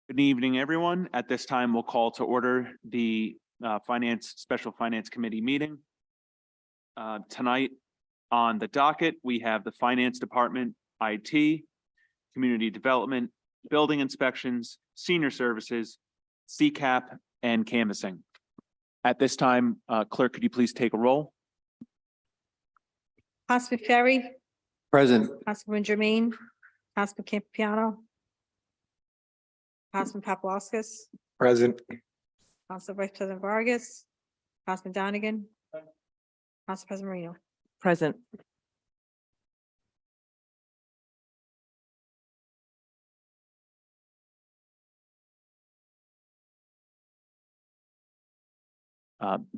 Good evening, everyone. At this time, we'll call to order the Special Finance Committee meeting. Tonight on the docket, we have the Finance Department, IT, Community Development, Building Inspections, Senior Services, CCAP, and Canvassing. At this time, Clerk, could you please take a roll? Councilman Ferry, Present. Councilman Jermaine, Councilman Campiano, Councilman Paplaskas, Present. Council Vice President Vargas, Councilman Donegan, Council President Marino. Present.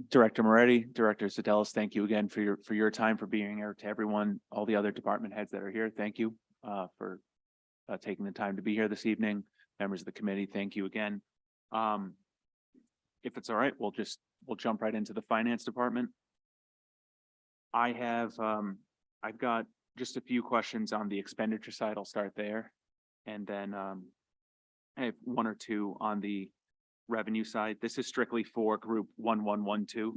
Director Moretti, Director Sedelis, thank you again for your time, for being here. To everyone, all the other department heads that are here, thank you for taking the time to be here this evening. Members of the committee, thank you again. If it's all right, we'll jump right into the Finance Department. I've got just a few questions on the expenditure side. I'll start there. And then I have one or two on the revenue side. This is strictly for group 1112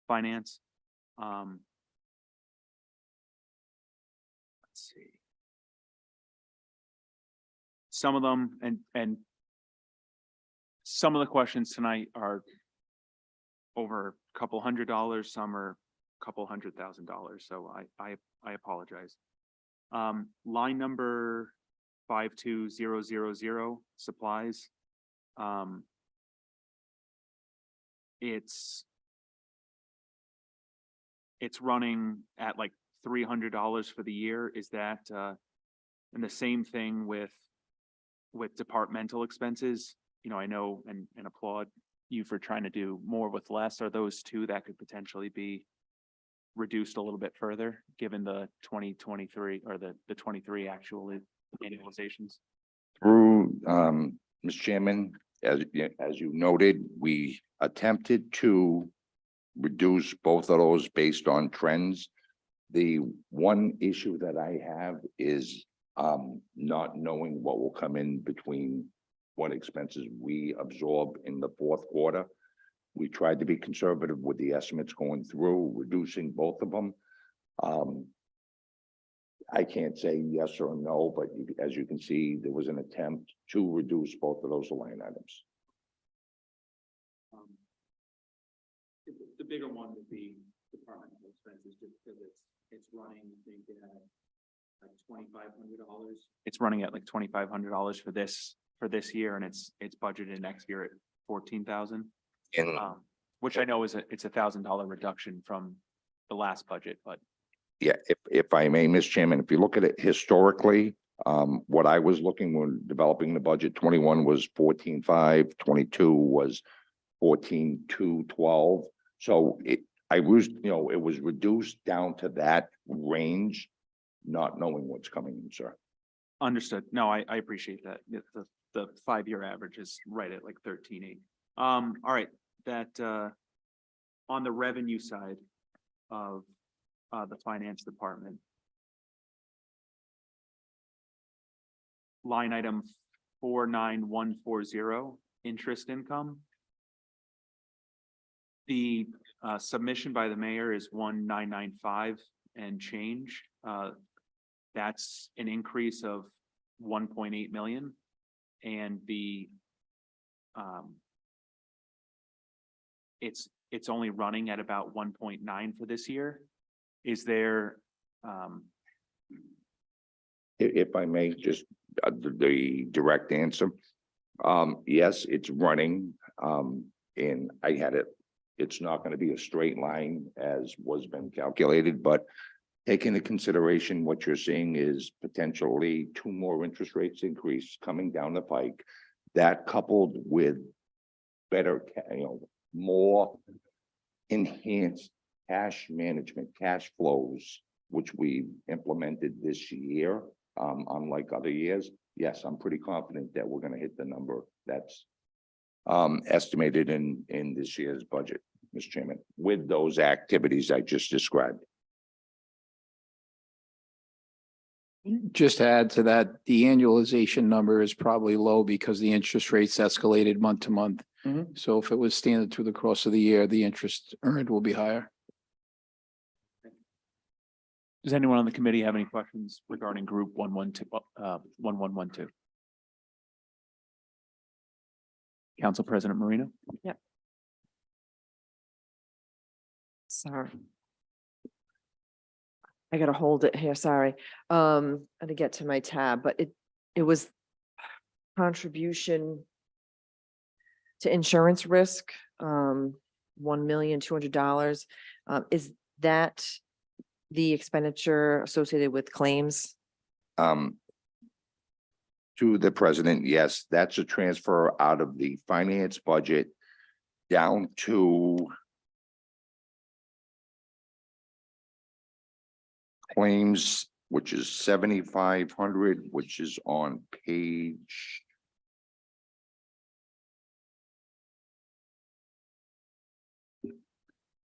finance. Let's see. Some of them and some of the questions tonight are over a couple $100, some are a couple $100,000. So I apologize. Line number 52000 supplies. It's running at like $300 for the year. Is that and the same thing with departmental expenses? You know, I know and applaud you for trying to do more with less. Are those two that could potentially be reduced a little bit further, given the 2023 or the 23 actual annualizations? Through, Mr. Chairman, as you noted, we attempted to reduce both of those based on trends. The one issue that I have is not knowing what will come in between what expenses we absorb in the fourth quarter. We tried to be conservative with the estimates going through, reducing both of them. I can't say yes or no, but as you can see, there was an attempt to reduce both of those line items. The bigger one would be departmental expenses, just because it's running, I think, at like $2,500. It's running at like $2,500 for this year, and it's budgeted next year at $14,000. And Which I know it's $1,000 reduction from the last budget, but yeah, if I may, Mr. Chairman, if you look at it historically, what I was looking when developing the budget, 21 was 14.5, 22 was 14.212. So it was reduced down to that range, not knowing what's coming in, sir. understood. No, I appreciate that. The 5-year average is right at like 13.8. All right, that on the revenue side of the Finance Department, line item 49140, interest income. The submission by the mayor is 1995 and change. That's an increase of 1.8 million, and the it's only running at about 1.9 for this year. Is there If I may, just the direct answer. Yes, it's running. And I had it. It's not going to be a straight line as was been calculated, but taking into consideration what you're seeing is potentially 2 more interest rates increase coming down the pike. That coupled with better, more enhanced cash management, cash flows, which we implemented this year, unlike other years. Yes, I'm pretty confident that we're going to hit the number that's estimated in this year's budget, Mr. Chairman, with those activities I just described. Just to add to that, the annualization number is probably low because the interest rates escalated month to month. Mhm. So if it was standard through the course of the year, the interest earned will be higher. Does anyone on the committee have any questions regarding group 1112? Council President Marino? Sorry. I gotta hold it here, sorry. To get to my tab, but it was contribution to insurance risk, $1,200,000. Is that the expenditure associated with claims? To the president, yes, that's a transfer out of the finance budget down to claims, which is 7,500, which is on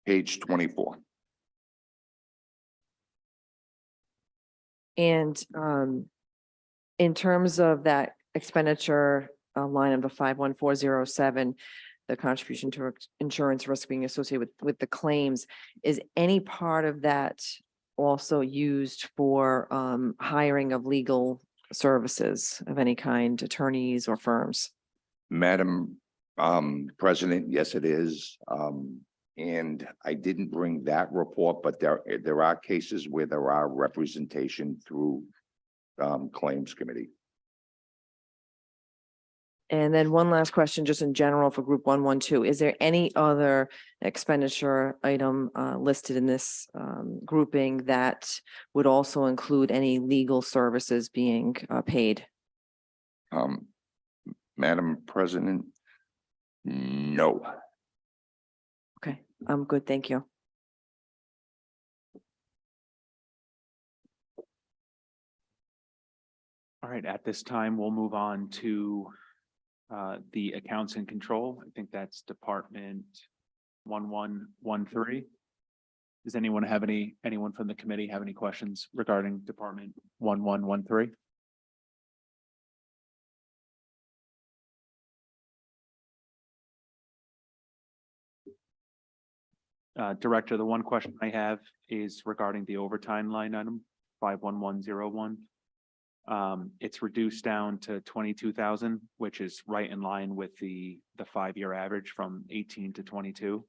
page 24. And in terms of that expenditure line of the 51407, the contribution to insurance risk being associated with the claims, is any part of that also used for hiring of legal services of any kind, attorneys or firms? Madam President, yes, it is. And I didn't bring that report, but there are cases where there are representation through claims committee. And then one last question, just in general for group 112, is there any other expenditure item listed in this grouping that would also include any legal services being paid? Madam President, no. Okay, I'm good, thank you. All right, at this time, we'll move on to the accounts and control. I think that's Department 1113. Does anyone from the committee have any questions regarding Department 1113? Director, the one question I have is regarding the overtime line item, 51101. It's reduced down to 22,000, which is right in line with the 5-year average from 18 to 22.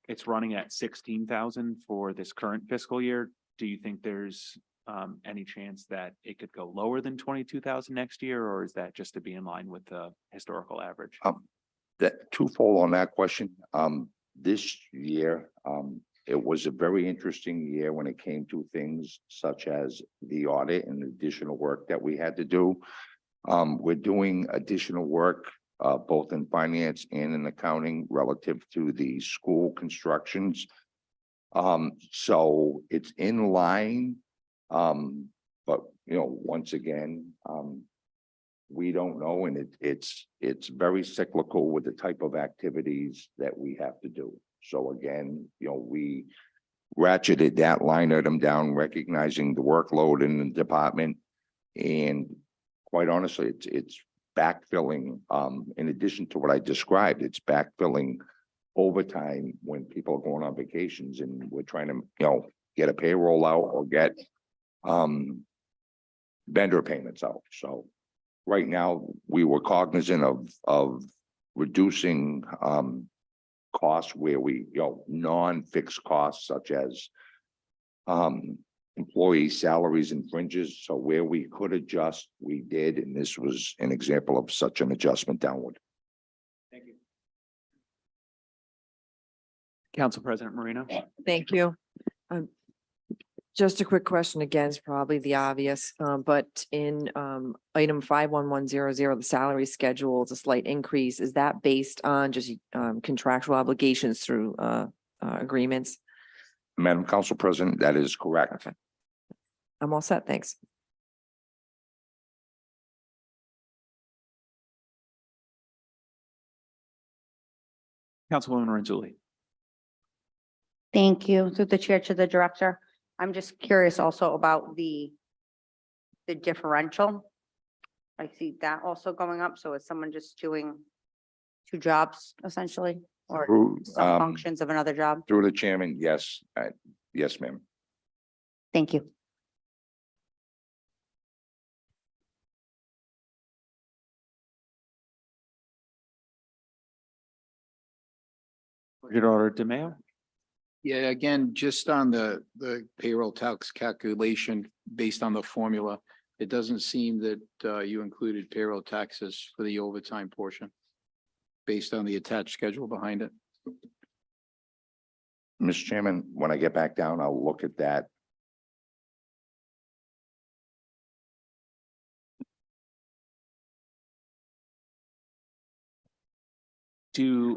It's running at 16,000 for this current fiscal year. Do you think there's any chance that it could go lower than 22,000 next year, or is that just to be in line with the historical average? That twofold on that question. This year, it was a very interesting year when it came to things such as the audit and additional work that we had to do. We're doing additional work, both in finance and in accounting relative to the school constructions. So it's in line. But once again, we don't know, and it's very cyclical with the type of activities that we have to do. So again, we ratcheted that line item down, recognizing the workload in the department. And quite honestly, it's backfilling, in addition to what I described, it's backfilling overtime when people are going on vacations, and we're trying to, get a payroll out or get vendor payments out. So right now, we were cognizant of reducing costs where we, non-fixed costs such as employee salaries and fringes. So where we could adjust, we did, and this was an example of such an adjustment downward. Thank you. Council President Marino? Thank you. Just a quick question, again, it's probably the obvious, but in item 51100, the salary schedule is a slight increase. Is that based on just contractual obligations through agreements? Madam Council President, that is correct. Okay. I'm all set, thanks. Councilwoman Renzulli. Thank you. Through the chair to the director. I'm just curious also about the the differential. I see that also going up. So is someone just doing two jobs essentially, or Through, some functions of another job? through the chairman, yes, yes, ma'am. Thank you. Budget Order DeMayo? Yeah, again, just on the payroll tax calculation based on the formula, it doesn't seem that you included payroll taxes for the overtime portion based on the attached schedule behind it. Mr. Chairman, when I get back down, I'll look at that.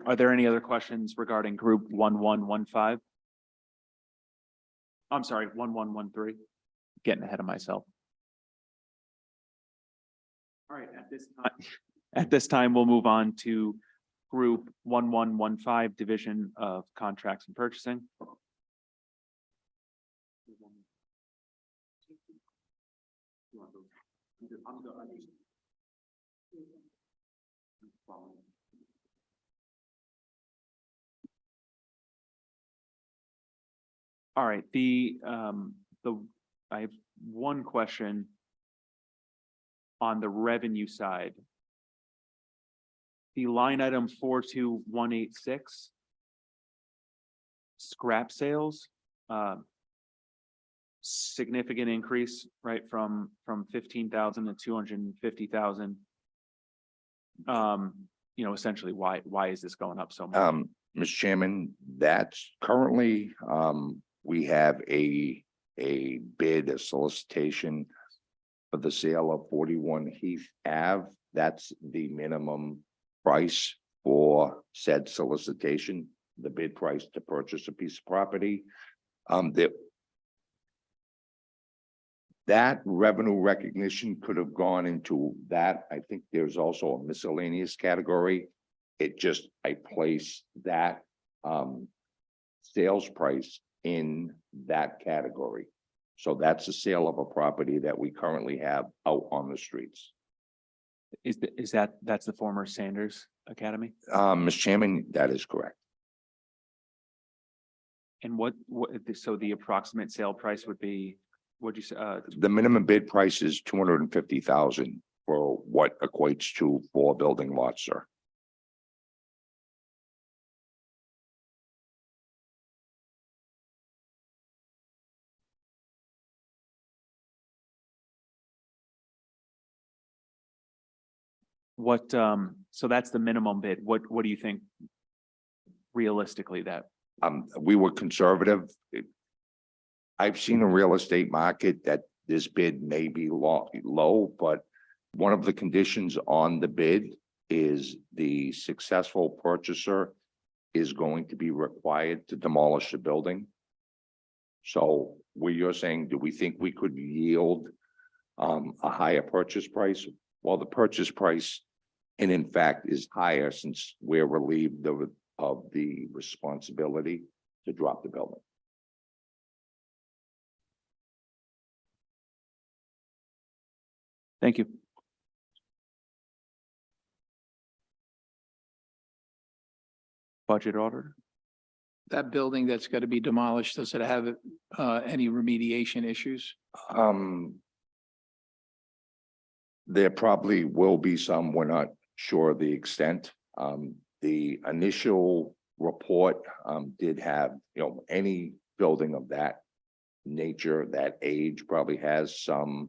Are there any other questions regarding group 1115? I'm sorry, 1113. Getting ahead of myself. All right, at this time, we'll move on to group 1115, Division of Contracts and Purchasing. All right, I have one question on the revenue side. The line item 42186. Scrap sales, significant increase, right, from 15,000 to 250,000. Essentially, why is this going up so much? Mr. Chairman, that's currently, we have a bid, a solicitation for the sale of 41 Heath Ave. That's the minimum price for said solicitation, the bid price to purchase a piece of property. That revenue recognition could have gone into that. I think there's also a miscellaneous category. I placed that sales price in that category. So that's the sale of a property that we currently have out on the streets. That's the former Sanders Academy? Mr. Chairman, that is correct. And so the approximate sale price would be, what'd you say? The minimum bid price is 250,000 for what equates to 4 building lots, sir. So that's the minimum bid. What do you think realistically that? We were conservative. I've seen a real estate market that this bid may be low, but one of the conditions on the bid is the successful purchaser is going to be required to demolish the building. So what you're saying, do we think we could yield a higher purchase price? Well, the purchase price, and in fact, is higher since we're relieved of the responsibility to drop the building. Thank you. Budget order? That building that's got to be demolished, does it have any remediation issues? There probably will be some, we're not sure of the extent. The initial report did have, any building of that nature, that age probably has some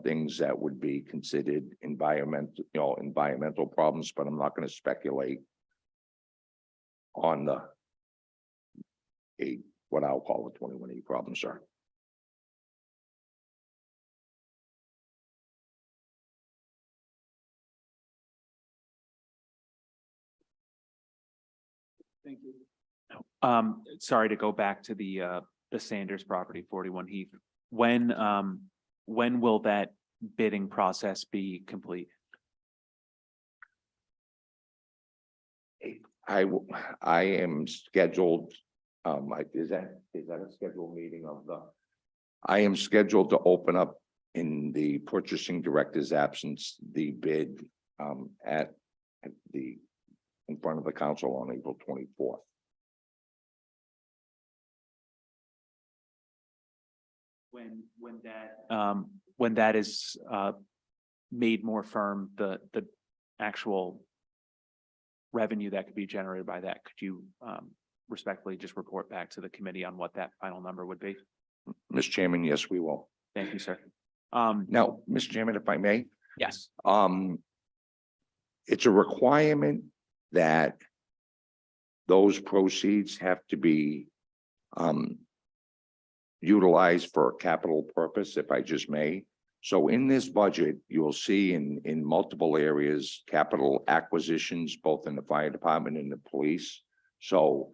things that would be considered environmental problems, but I'm not going to speculate on what I'll call a 21A problem, sir. Thank you. Sorry to go back to the Sanders property, 41 Heath. When will that bidding process be complete? I am scheduled, is that a scheduled meeting of I am scheduled to open up in the purchasing director's absence, the bid at in front of the council on April 24th. When that is made more firm, the actual revenue that could be generated by that, could you respectfully just report back to the committee on what that final number would be? Mr. Chairman, yes, we will. Thank you, sir. Now, Mr. Chairman, if I may, Yes, it's a requirement that those proceeds have to be utilized for a capital purpose, if I just may. So in this budget, you'll see in multiple areas, capital acquisitions, both in the fire department and the police. So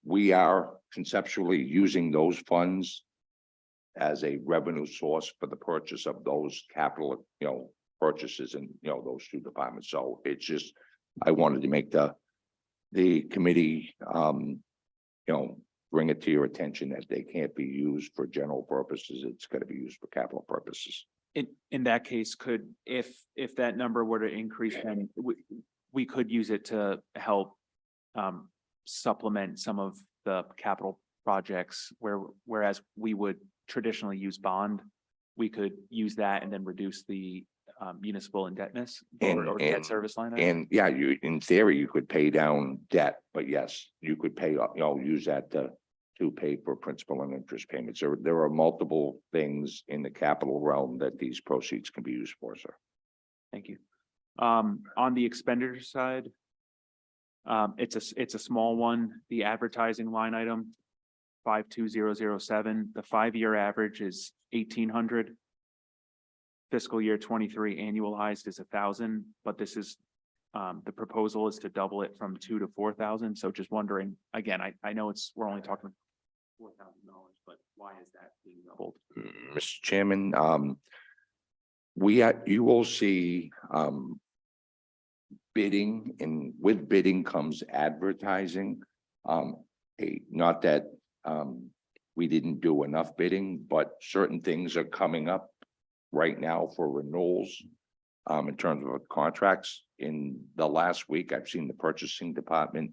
we are conceptually using those funds as a revenue source for the purchase of those capital, purchases in, those two departments. So it's just, I wanted to make the committee, bring it to your attention that they can't be used for general purposes. It's got to be used for capital purposes. in that case, if that number were to increase, then we could use it to help supplement some of the capital projects whereas we would traditionally use bond, we could use that and then reduce the municipal indebtedness or debt And- service line. item. And yeah, in theory, you could pay down debt, but yes, you could pay, use that to pay for principal and interest payments. There are multiple things in the capital realm that these proceeds can be used for, sir. Thank you. On the expenditure side, it's a small one, the advertising line item, 52007, the 5-year average is 1,800. Fiscal year 23 annualized is 1,000, but this is, the proposal is to double it from 2,000 to 4,000. So just wondering, again, I know we're only talking $4,000, but why is that being doubled? Mr. Chairman, you will see, bidding, and with bidding comes advertising. Not that, we didn't do enough bidding, but certain things are coming up right now for renewals, in terms of contracts. In the last week, I've seen the purchasing department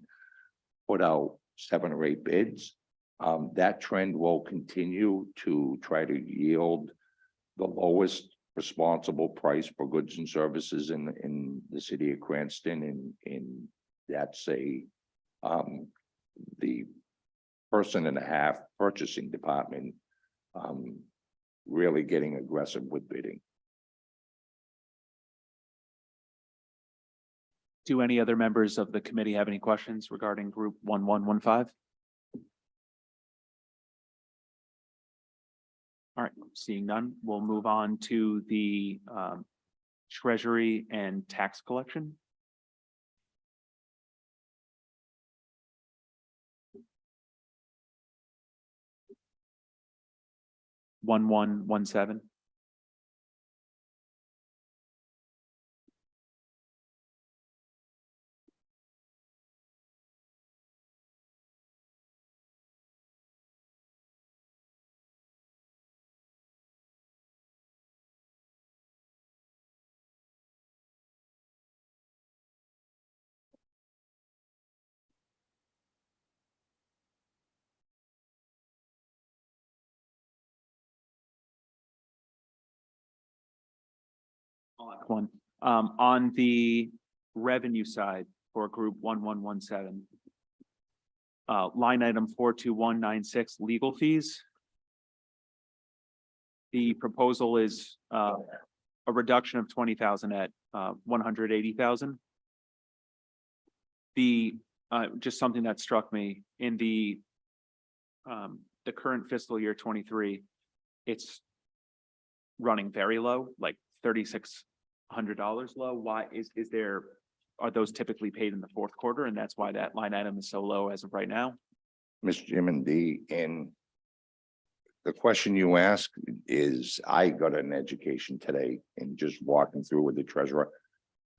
put out 7 or 8 bids. That trend will continue to try to yield the lowest responsible price for goods and services in the city of Cranston, and that's the person and a half purchasing department really getting aggressive with bidding. Do any other members of the committee have any questions regarding group 1115? All right, seeing none, we'll move on to the treasury and tax collection. One, 117. One, on the revenue side for group 1117. Line item 42196, legal fees. The proposal is a reduction of 20,000 at 180,000. Just something that struck me in the current fiscal year 23, it's running very low, like $3,600 low. Why are those typically paid in the fourth quarter, and that's why that line item is so low as of right now? Mr. Chairman, the question you ask is, I got an education today in just walking through with the treasurer,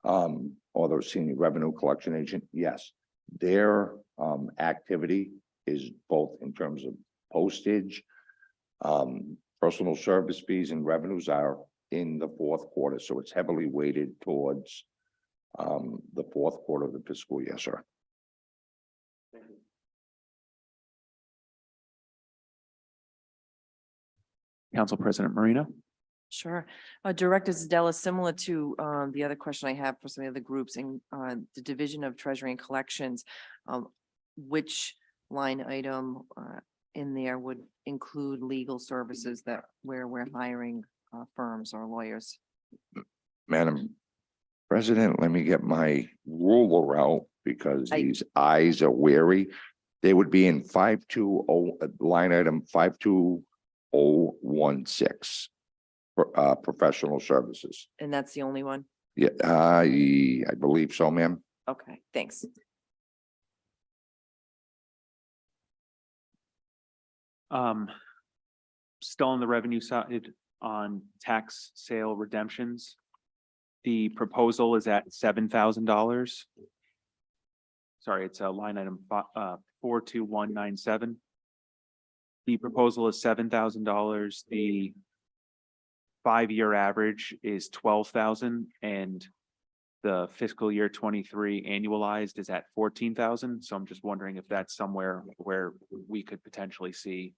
or the senior revenue collection agent. Yes, their activity is both in terms of postage, Personal service fees and revenues are in the fourth quarter, so it's heavily weighted towards the fourth quarter of the fiscal year, sir. Council President Marino? Sure. Director Zadella, similar to the other question I have for some of the other groups in the Division of Treasury and Collections, which line item in there would include legal services that where we're hiring firms or lawyers? Madam President, let me get my ruler out because I- these eyes are weary. They would be in 520, line item 52016. Professional services. And that's the only one? Yeah, I believe so, ma'am. Okay, thanks. Still on the revenue side, on tax sale redemptions. The proposal is at $7,000. Sorry, it's a line item 42197. The proposal is $7,000. The 5-year average is 12,000 and the fiscal year 23 annualized is at 14,000. So I'm just wondering if that's somewhere where we could potentially see,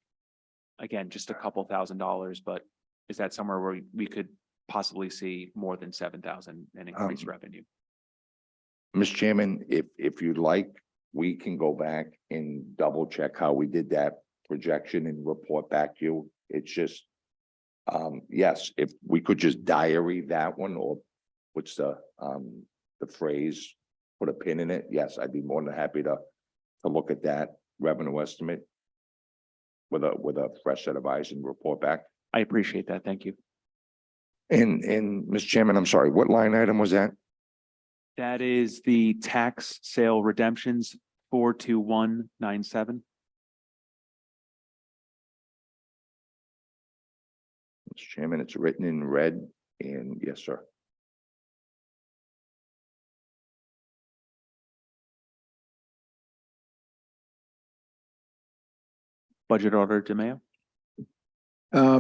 again, just a couple $1,000s, but is that somewhere where we could possibly see more than 7,000 and increase revenue? Mr. Chairman, if you'd like, we can go back and double check how we did that projection and report back to you. It's just, yes, if we could just diary that one, or what's the phrase, put a pin in it. Yes, I'd be more than happy to look at that revenue estimate with a fresh set of eyes and report back. I appreciate that. Thank you. And Mr. Chairman, I'm sorry, what line item was that? That is the tax sale redemptions 42197. Mr. Chairman, it's written in red, and yes, sir. Budget Order DeMayo.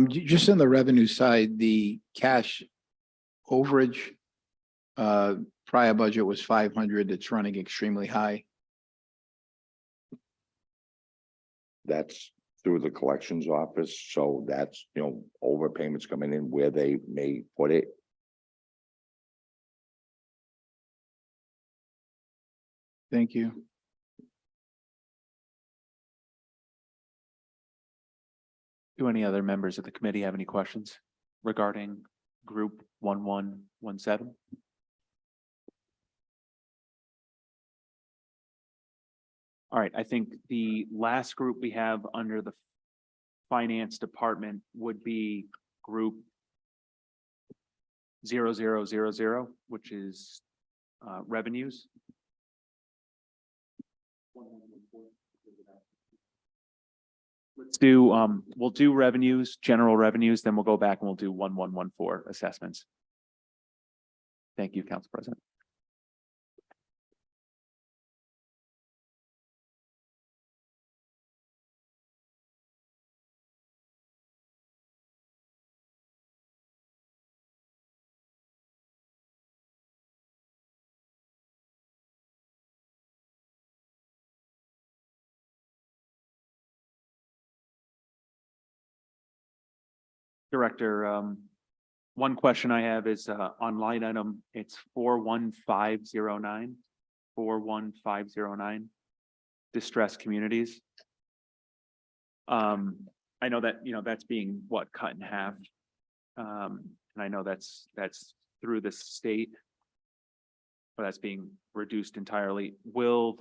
Just on the revenue side, the cash overage, prior budget was 500. It's running extremely high. That's through the collections office, so that's, overpayments coming in where they may put it. Thank you. Do any other members of the committee have any questions regarding group 1117? All right, I think the last group we have under the finance department would be group 0000, which is revenues. Let's do, we'll do revenues, general revenues, then we'll go back and we'll do 1114 assessments. Thank you, Council President. Director, one question I have is on line item, it's 41509, 41509, distressed communities. I know that, that's being cut in half. And I know that's through the state, but that's being reduced entirely. Will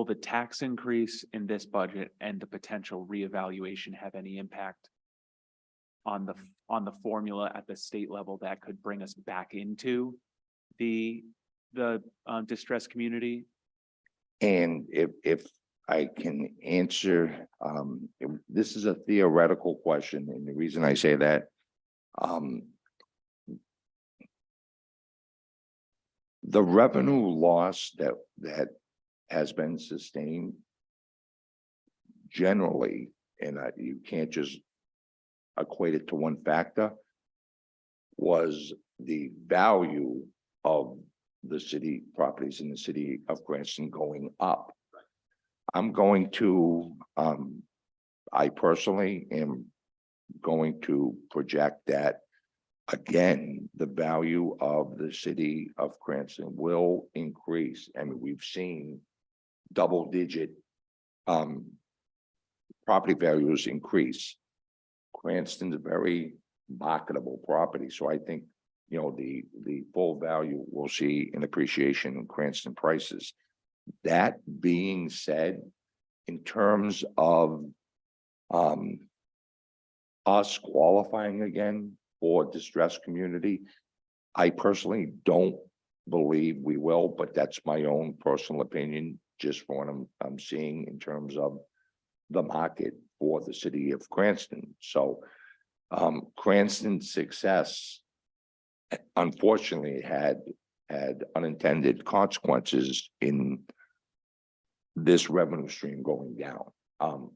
the tax increase in this budget and the potential reevaluation have any impact on the formula at the state level that could bring us back into the distressed community? And if I can answer, this is a theoretical question, and the reason I say that, the revenue loss that has been sustained generally, and you can't just equate it to one factor, was the value of the city properties in the city of Cranston going up. I'm going to, I personally am going to project that, again, the value of the city of Cranston will increase. And we've seen double-digit property values increase. Cranston's a very marketable property, so I think, you know, the full value we'll see in appreciation in Cranston prices. That being said, in terms of us qualifying again for distressed community, I personally don't believe we will, but that's my own personal opinion, just from what I'm seeing in terms of the market for the city of Cranston. So Cranston's success, unfortunately, had unintended consequences in this revenue stream going down.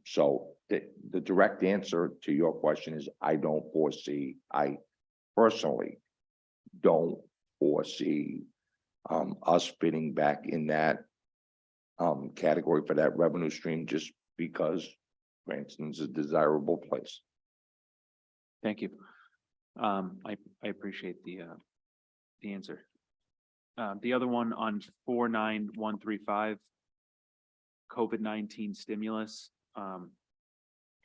So the direct answer to your question is I personally don't foresee us fitting back in that category for that revenue stream, just because Cranston's a desirable place. Thank you. I appreciate the answer. The other one on 49135, COVID-19 stimulus,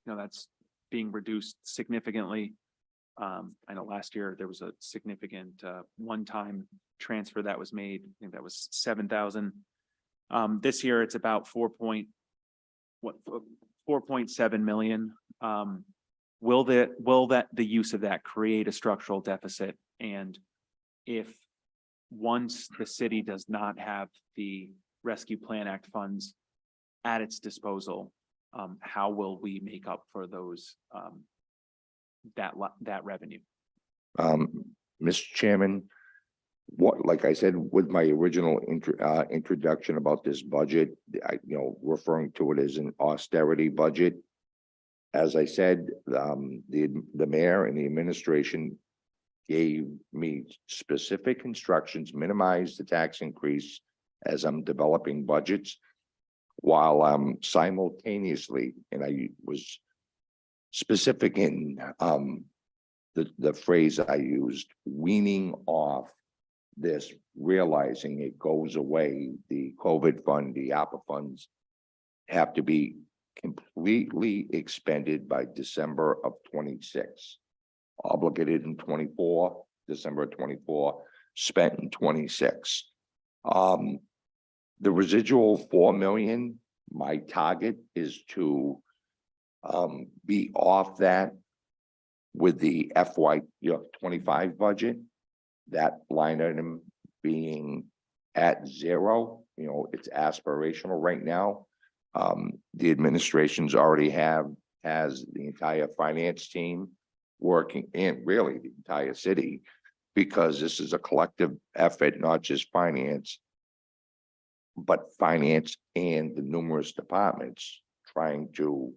that's being reduced significantly. I know last year there was a significant one-time transfer that was made. I think that was 7,000. This year it's about 4.7 million. Will the use of that create a structural deficit? And if once the city does not have the Rescue Plan Act funds at its disposal, how will we make up for those that revenue? Mr. Chairman, like I said, with my original introduction about this budget, referring to it as an austerity budget. As I said, the mayor and the administration gave me specific instructions, minimize the tax increase as I'm developing budgets, while I'm simultaneously, and I was specific in the phrase I used, weaning off this, realizing it goes away. The COVID fund, the ARPA funds have to be completely expended by December of 26, obligated in 24, December 24, spent in 26. The residual 4 million, my target is to be off that with the FY 25 budget, that line item being at zero. It's aspirational right now. The administration's already has the entire finance team working, and really the entire city, because this is a collective effort, not just finance, but finance and the numerous departments trying to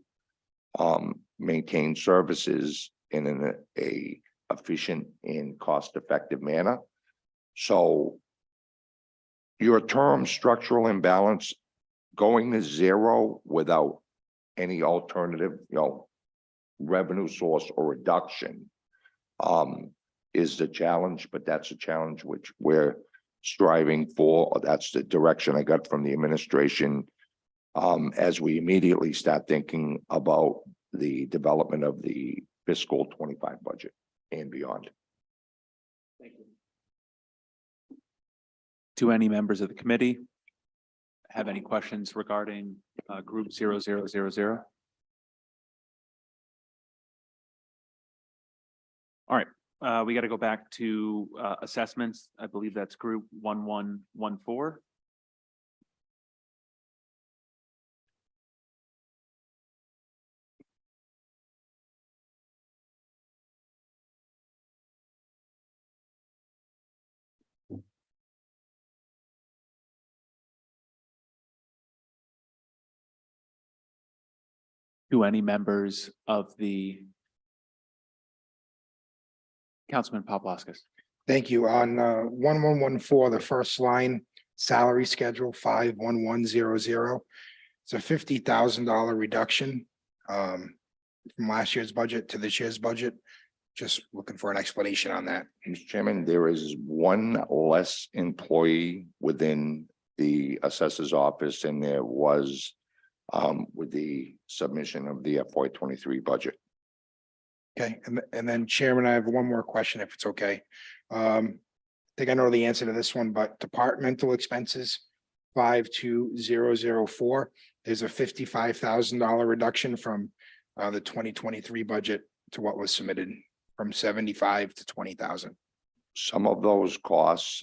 maintain services in an efficient and cost-effective manner. So your term structural imbalance going to zero without any alternative, revenue source or reduction is the challenge, but that's a challenge which we're striving for. That's the direction I got from the administration as we immediately start thinking about the development of the fiscal 25 budget and beyond. Thank you. Do any members of the committee have any questions regarding group 0000? All right, we got to go back to assessments. I believe that's group 1114. Do any members of the Councilman Paplaskas? Thank you. On 1114, the first line, salary schedule 51100. It's a $50,000 reduction from last year's budget to this year's budget. Just looking for an explanation on that. Mr. Chairman, there is one less employee within the assessor's office than there was with the submission of the FY 23 budget. Okay, and then Chairman, I have one more question if it's okay. I think I know the answer to this one, but departmental expenses 52004, there's a $55,000 reduction from the 2023 budget to what was submitted from 75 to 20,000. Some of those costs,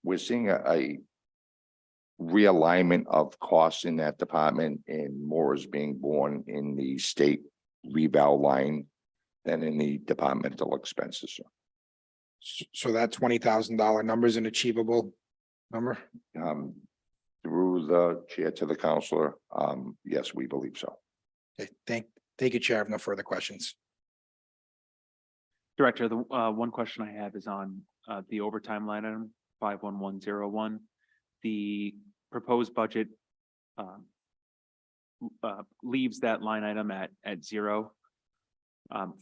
we're seeing a realignment of costs in that department, and more is being borne in the state reval line than in the departmental expenses. So that $20,000 number is an achievable number? Through the chair to the counselor, yes, we believe so. Okay, thank you, Chair. I have no further questions. Director, the one question I have is on the overtime line item 51101. The proposed budget leaves that line item at zero.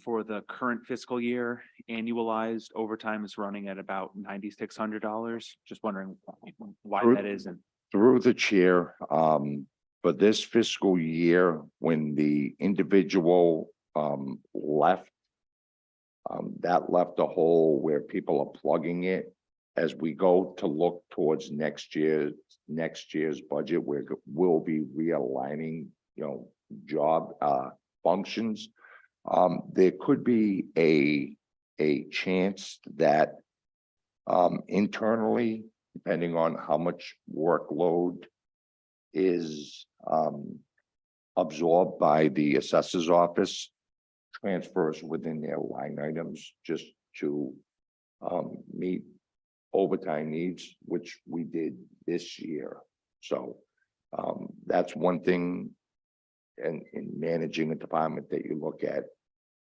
For the current fiscal year, annualized overtime is running at about $9,600. Just wondering why that is. And Through the chair, for this fiscal year, when the individual left, that left a hole where people are plugging it. As we go to look towards next year's budget, we'll be realigning, job functions. There could be a chance that internally, depending on how much workload is absorbed by the assessor's office, transfers within their line items just to meet overtime needs, which we did this year. So that's one thing in managing a department that you look at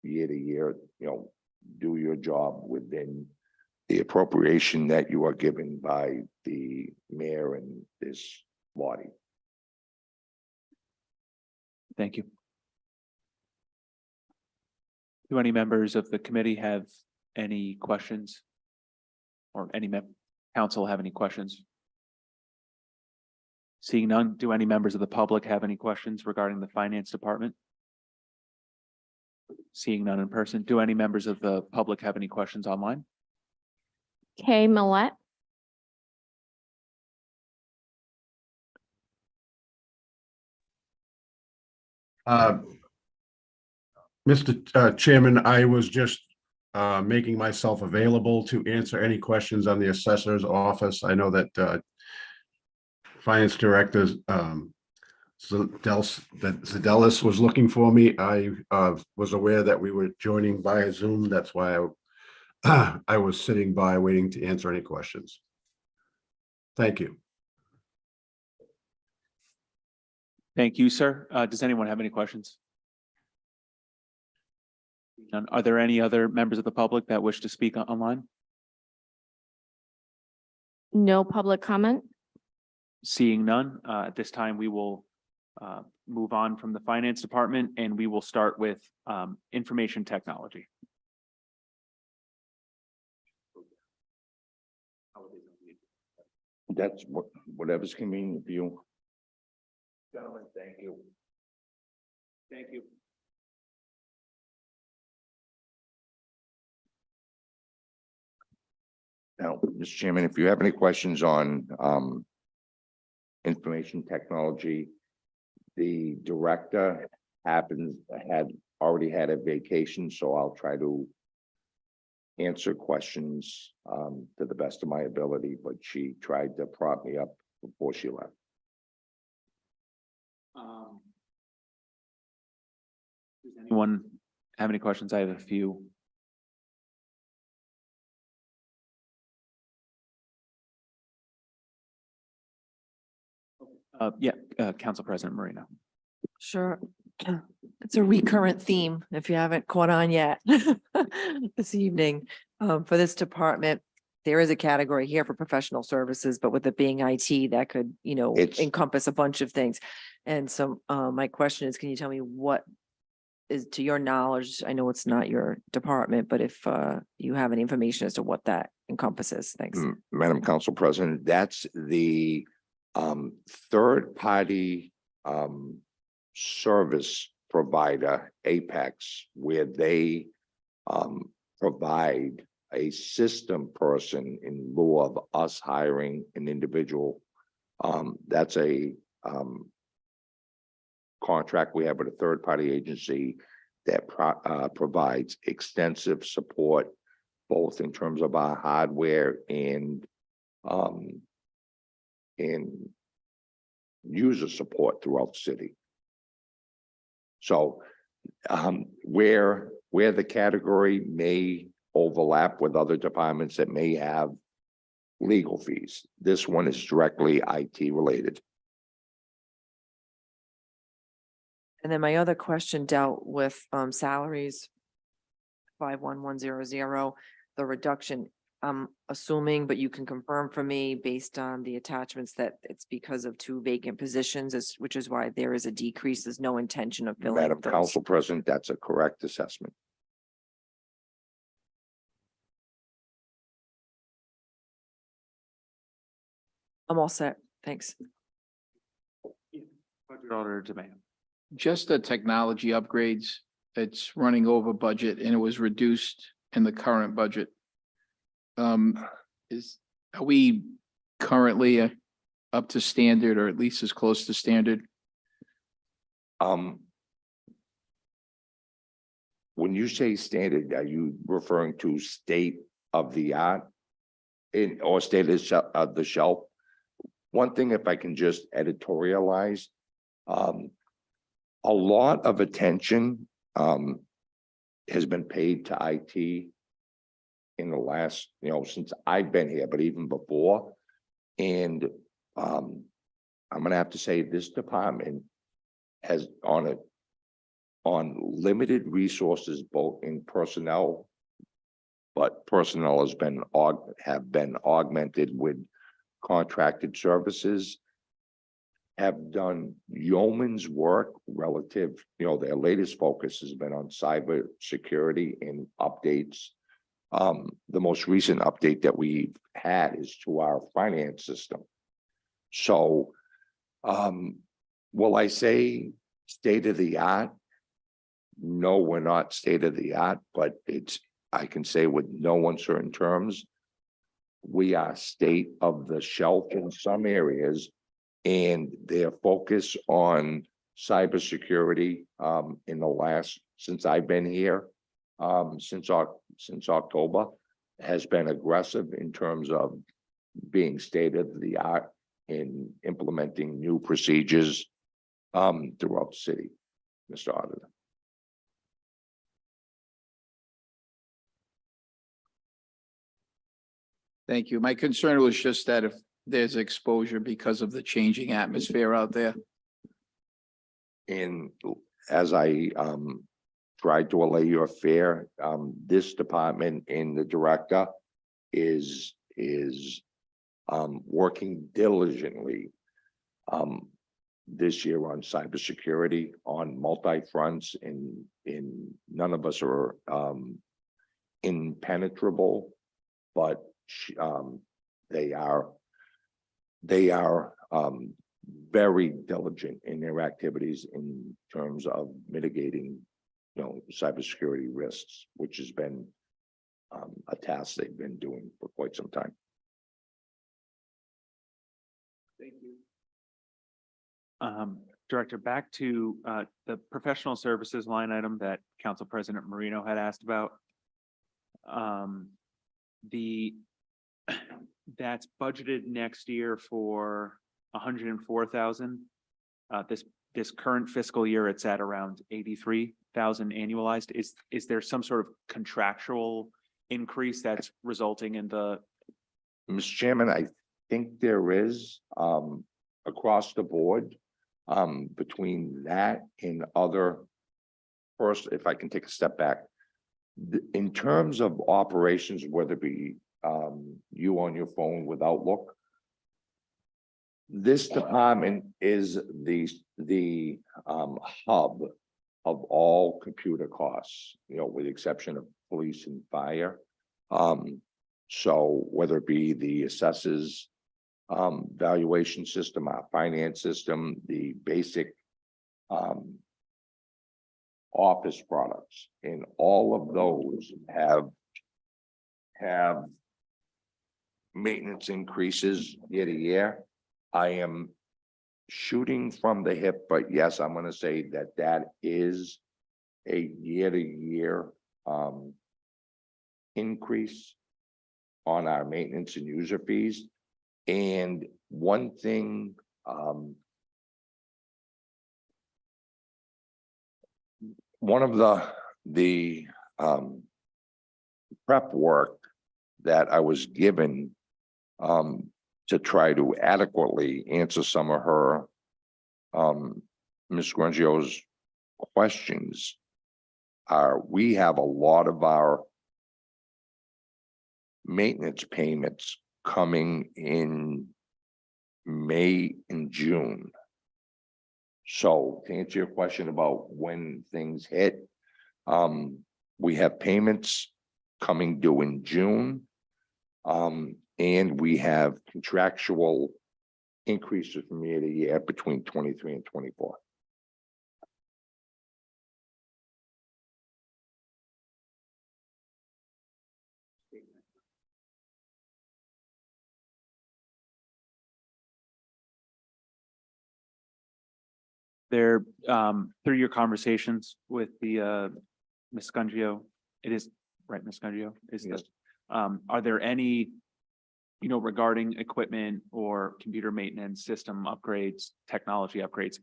year to year, do your job within the appropriation that you are given by the mayor and this body. thank you. Do any members of the committee have any questions? Or any council have any questions? Seeing none, do any members of the public have any questions regarding the finance department? Seeing none in person, do any members of the public have any questions online? Kay Millette. Mr. Chairman, I was just making myself available to answer any questions on the assessor's office. I know that Finance Director Zedelis was looking for me. I was aware that we were joining via Zoom. That's why I was sitting by waiting to answer any questions. Thank you. Thank you, sir. Does anyone have any questions? None. Are there any other members of the public that wish to speak online? No public comment. Seeing none, at this time, we will move on from the finance department and we will start with information technology. That's whatever's convenient for you. Gentlemen, thank you. Thank you. Now, Mr. Chairman, if you have any questions on information technology, the director had already had a vacation, so I'll try to answer questions to the best of my ability, but she tried to prop me up before she left. Does anyone have any questions? I have a few. Yeah, Council President Marino. Sure. It's a recurrent theme, if you haven't caught on yet this evening. For this department, there is a category here for professional services, but with it being IT, that could, It's- encompass a bunch of things. And so, my question is, can you tell me what is, to your knowledge, I know it's not your department, but if, you have any information as to what that encompasses, thanks. Madam Council President, that's the third party service provider, Apex, where they provide a system person in lieu of us hiring an individual. That's a contract we have with a third party agency that provides extensive support, both in terms of our hardware and user support throughout the city. So where the category may overlap with other departments that may have legal fees, this one is directly IT related. And then my other question dealt with salaries. 51100, the reduction, I'm assuming, but you can confirm for me based on the attachments that it's because of 2 vacant positions, which is why there is a decrease. There's no intention of filling Madam those. Council President, that's a correct assessment. I'm all set. Thanks. Budget Auditor demand. Just the technology upgrades, it's running over budget and it was reduced in the current budget. Are we currently up to standard or at least as close to standard? When you say standard, are you referring to state of the art or state of the shelf? One thing, if I can just editorialize, a lot of attention has been paid to IT in the last, since I've been here, but even before. And I'm gonna have to say this department has on limited resources, both in personnel, but personnel have been augmented with contracted services, have done yeoman's work relative, their latest focus has been on cyber security and updates. The most recent update that we've had is to our finance system. So, will I say state of the art? No, we're not state of the art, but I can say with no uncertain terms, we are state of the shelf in some areas, and their focus on cybersecurity since I've been here, since October, has been aggressive in terms of being state of the art in implementing new procedures throughout the city, Mr. Auditor. Thank you. My concern was just that if there's exposure because of the changing atmosphere out there. And as I tried to allay your fear, this department and the director is working diligently this year on cybersecurity on multi-fronts, and none of us are impenetrable, but they are very diligent in their activities in terms of mitigating, cybersecurity risks, which has been a task they've been doing for quite some time. Thank you. Director, back to the professional services line item that Council President Marino had asked about. That's budgeted next year for 104,000. This current fiscal year, it's at around 83,000 annualized. Is there some sort of contractual increase that's resulting in the? Mr. Chairman, I think there is across the board. Between that and other, first, if I can take a step back. In terms of operations, whether it be you on your phone with Outlook. This department is the hub of all computer costs, with the exception of police and fire. So whether it be the assessors valuation system, our finance system, the basic office products, and all of those have maintenance increases year to year. I am shooting from the hip, but yes, I'm gonna say that is a year to year increase on our maintenance and user fees. And one thing, one of the prep work that I was given to try to adequately answer some of her Ms. Grungio's questions are, we have a lot of our maintenance payments coming in May and June. So to answer your question about when things hit, we have payments coming due in June. And we have contractual increases from year to year between 23 and 24. There, through your conversations with the Ms. Scungio, it is, right, Ms. Scungio, is Yes. this, are there any, regarding equipment or computer maintenance, system upgrades, technology upgrades,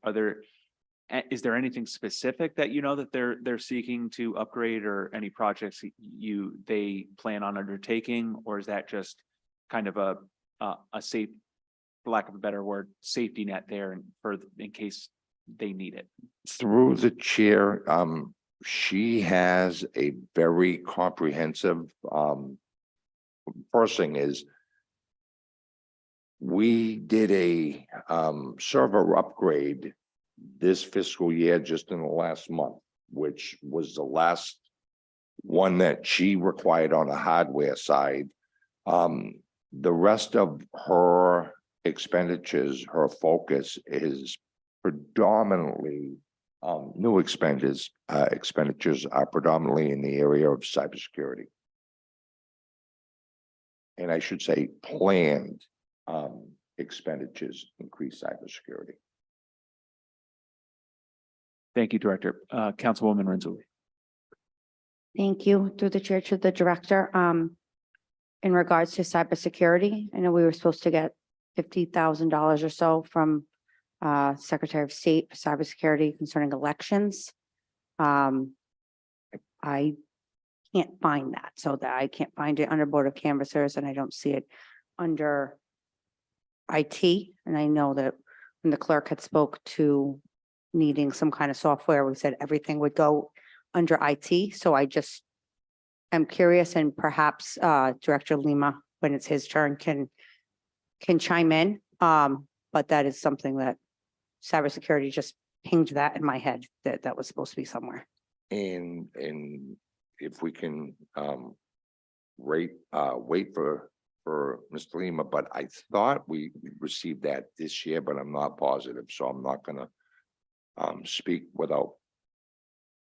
is there anything specific that that they're seeking to upgrade, or any projects they plan on undertaking, or is that just kind of a safe, for lack of a better word, safety net there in case they need it? Through the chair, she has a very comprehensive, first thing is, we did a server upgrade this fiscal year, just in the last month, which was the last one that she required on the hardware side. The rest of her expenditures, her focus is predominantly new expenditures are predominantly in the area of cybersecurity. And I should say planned expenditures increase cybersecurity. Thank you, Director. Councilwoman Renzulli. Thank you. Through the chair to the director. In regards to cybersecurity, I know we were supposed to get $50,000 or so from Secretary of State for cybersecurity concerning elections. I can't find that, so that I can't find it under Board of Canvassers, and I don't see it under IT. And I know that when the clerk had spoke to needing some kind of software, we said everything would go under IT. So I just am curious, and perhaps Director Lima, when it's his turn, can chime in. But that is something that cybersecurity just pinged that in my head, that was supposed to be somewhere. And if we can wait for Mr. Lima, but I thought we received that this year, but I'm not positive, so I'm not gonna speak without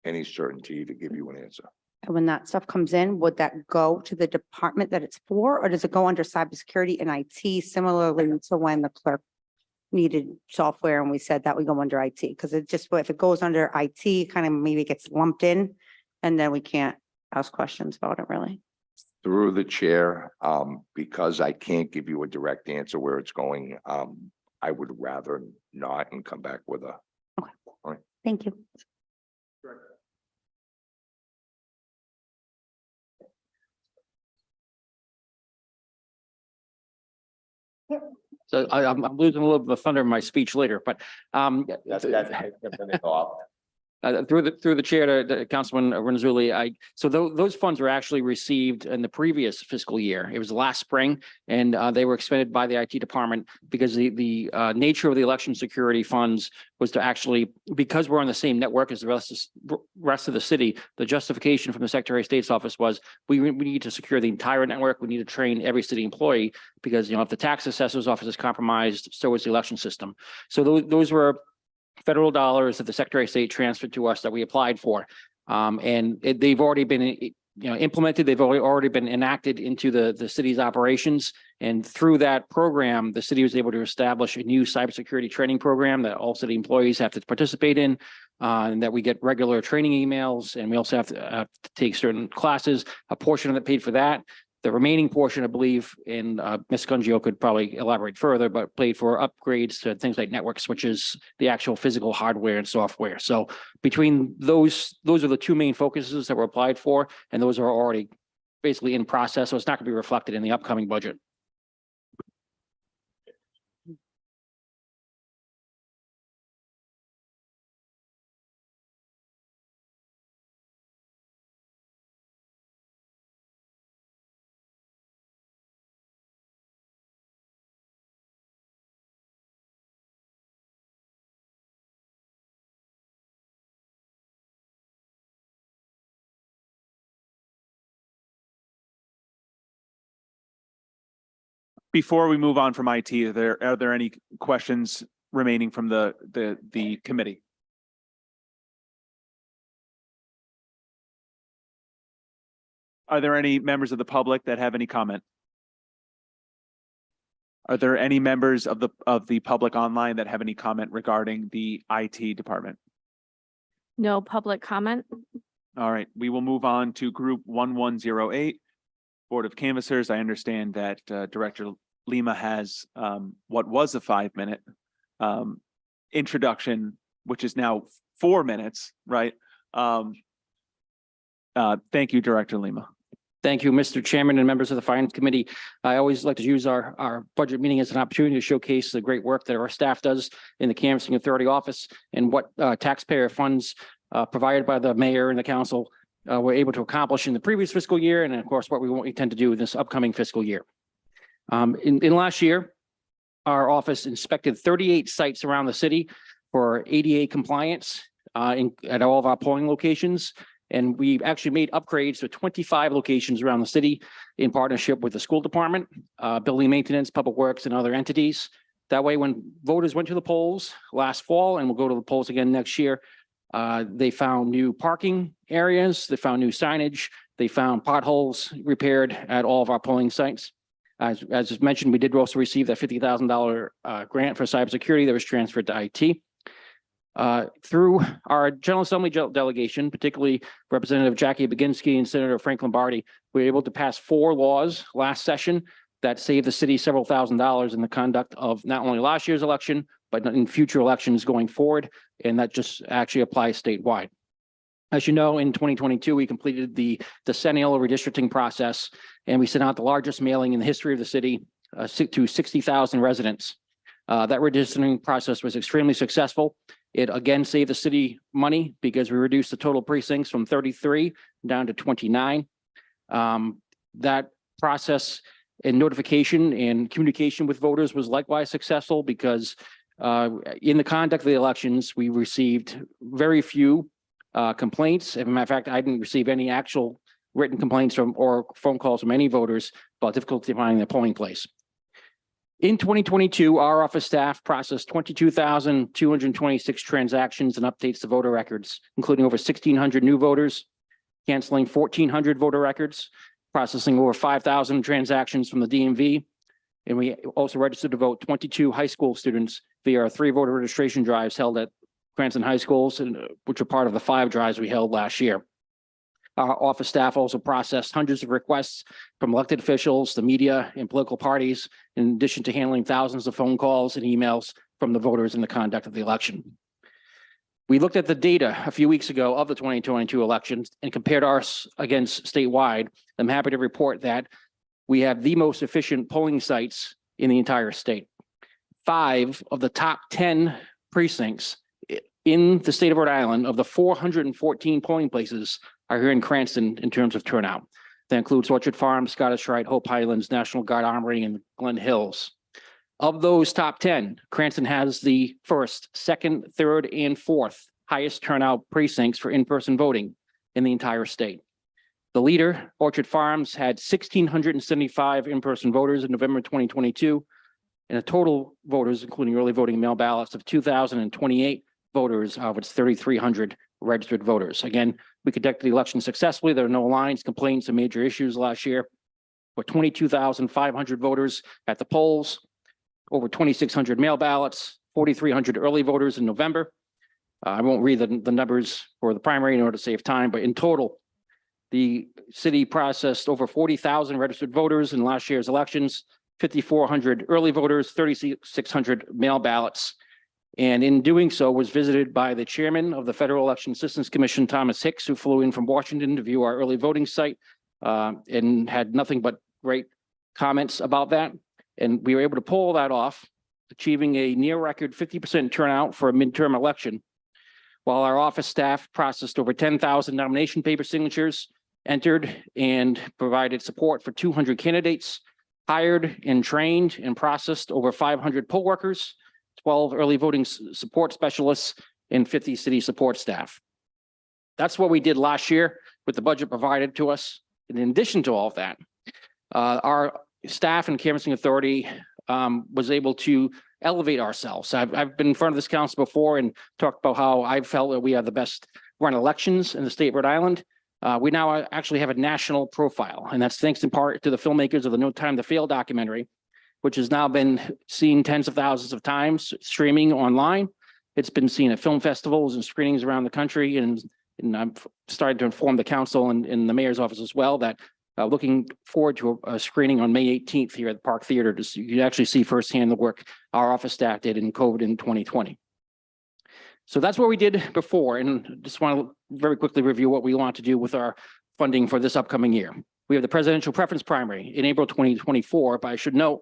any certainty to give you an answer. And when that stuff comes in, would that go to the department that it's for, or does it go under cybersecurity and IT, similarly to when the clerk needed software and we said that we go under IT? Because it just, if it goes under IT, kind of maybe gets lumped in, and then we can't ask questions about it, really. Through the chair, because I can't give you a direct answer where it's going, I would rather not and come back with a. Thank you. So I'm losing a little bit of thunder in my speech later, but through the chair to Councilman Renzulli, those funds were actually received in the previous fiscal year. It was last spring, and they were expended by the IT department because the nature of the election security funds was to actually, because we're on the same network as the rest of the city, the justification from the Secretary of State's office was we need to secure the entire network. We need to train every city employee because, if the tax assessor's office is compromised, so is the election system. So those were federal dollars that the Secretary of State transferred to us that we applied for. They've already been, implemented. They've already been enacted into the city's operations. And through that program, the city was able to establish a new cybersecurity training program that all city employees have to participate in, and that we get regular training emails. And we also have to take certain classes. A portion of it paid for that. The remaining portion, I believe, and Ms. Gungio could probably elaborate further, but paid for upgrades to things like network switches, the actual physical hardware and software. So between those are the two main focuses that were applied for, and those are already basically in process. So it's not going to be reflected in the upcoming budget. Before we move on from IT, are there any questions remaining from the committee? Are there any members of the public that have any comment? Are there any members of the public online that have any comment regarding the IT department? No public comment. All right, we will move on to group 1108, Board of Canvassers. I understand that Director Lima has what was a 5-minute introduction, which is now 4 minutes, right? Thank you, Director Lima. Thank you, Mr. Chairman and members of the Finance Committee. I always like to use our budget meeting as an opportunity to showcase the great work that our staff does in the Canvassing Authority office and what taxpayer funds provided by the mayor and the council were able to accomplish in the previous fiscal year, and of course, what we intend to do in this upcoming fiscal year. In last year, our office inspected 38 sites around the city for ADA compliance at all of our polling locations. And we actually made upgrades to 25 locations around the city in partnership with the school department, building maintenance, public works, and other entities. That way, when voters went to the polls last fall and will go to the polls again next year, they found new parking areas, they found new signage, they found potholes repaired at all of our polling sites. As mentioned, we did also receive that $50,000 grant for cybersecurity that was transferred to IT. Through our General Assembly delegation, particularly Representative Jackie Baginski and Senator Frank Lombardi, we were able to pass 4 laws last session that saved the city several $1,000s in the conduct of not only last year's election, but in future elections going forward. And that just actually applies statewide. As you know, in 2022, we completed the decennial redistricting process, and we sent out the largest mailing in the history of the city to 60,000 residents. That redistricting process was extremely successful. It again saved the city money because we reduced the total precincts from 33 down to 29. That process and notification and communication with voters was likewise successful because in the conduct of the elections, we received very few complaints. As a matter of fact, I didn't receive any actual written complaints from or phone calls from any voters about difficulty finding their polling place. In 2022, our office staff processed 22,226 transactions and updates to voter records, including over 1,600 new voters, canceling 1,400 voter records, processing over 5,000 transactions from the DMV. And we also registered to vote 22 high school students via our 3 voter registration drives held at Cranston High Schools, which are part of the 5 drives we held last year. Our office staff also processed hundreds of requests from elected officials, the media, and political parties, in addition to handling thousands of phone calls and emails from the voters in the conduct of the election. We looked at the data a few weeks ago of the 2022 elections and compared ours against statewide. I'm happy to report that we have the most efficient polling sites in the entire state. 5 of the top 10 precincts in the state of Rhode Island of the 414 polling places are here in Cranston in terms of turnout. That includes Orchard Farm, Scottish Rite, Hope Highlands, National Guard Armory, and Glen Hills. Of those top 10, Cranston has the first, second, third, and fourth highest turnout precincts for in-person voting in the entire state. The leader, Orchard Farms, had 1,675 in-person voters in November 2022, and a total voters, including early voting mail ballots, of 2,028 voters of its 3,300 registered voters. Again, we conducted the election successfully. There are no lines, complaints, and major issues last year. With 22,500 voters at the polls, over 2,600 mail ballots, 4,300 early voters in November. I won't read the numbers for the primary in order to save time, but in total, the city processed over 40,000 registered voters in last year's elections, 5,400 early voters, 3,600 mail ballots. And in doing so, was visited by the chairman of the Federal Election Assistance Commission, Thomas Hicks, who flew in from Washington to view our early voting site and had nothing but great comments about that. And we were able to pull that off, achieving a near record 50% turnout for a midterm election, while our office staff processed over 10,000 nomination paper signatures, entered and provided support for 200 candidates, hired and trained and processed over 500 poll workers, 12 early voting support specialists, and 50 city support staff. That's what we did last year with the budget provided to us. And in addition to all of that, our staff and canvassing authority was able to elevate ourselves. I've been in front of this council before and talked about how I felt that we are the best run elections in the state of Rhode Island. We now actually have a national profile, and that's thanks in part to the filmmakers of the No Time to Fail documentary, which has now been seen tens of thousands of times streaming online. It's been seen at film festivals and screenings around the country, and I've started to inform the council and the mayor's office as well that looking forward to a screening on May 18th here at the Park Theater to see, you can actually see firsthand the work our office staff did in COVID in 2020. So that's what we did before, and just want to very quickly review what we want to do with our funding for this upcoming year. We have the presidential preference primary in April 2024, but I should note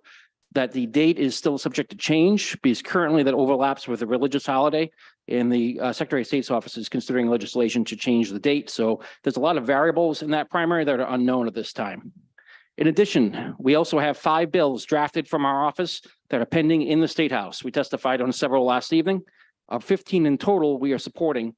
that the date is still subject to change because currently that overlaps with a religious holiday, and the Secretary of State's office is considering legislation to change the date. So there's a lot of variables in that primary that are unknown at this time. In addition, we also have 5 bills drafted from our office that are pending in the State House. We testified on several last evening. 15 in total we are supporting.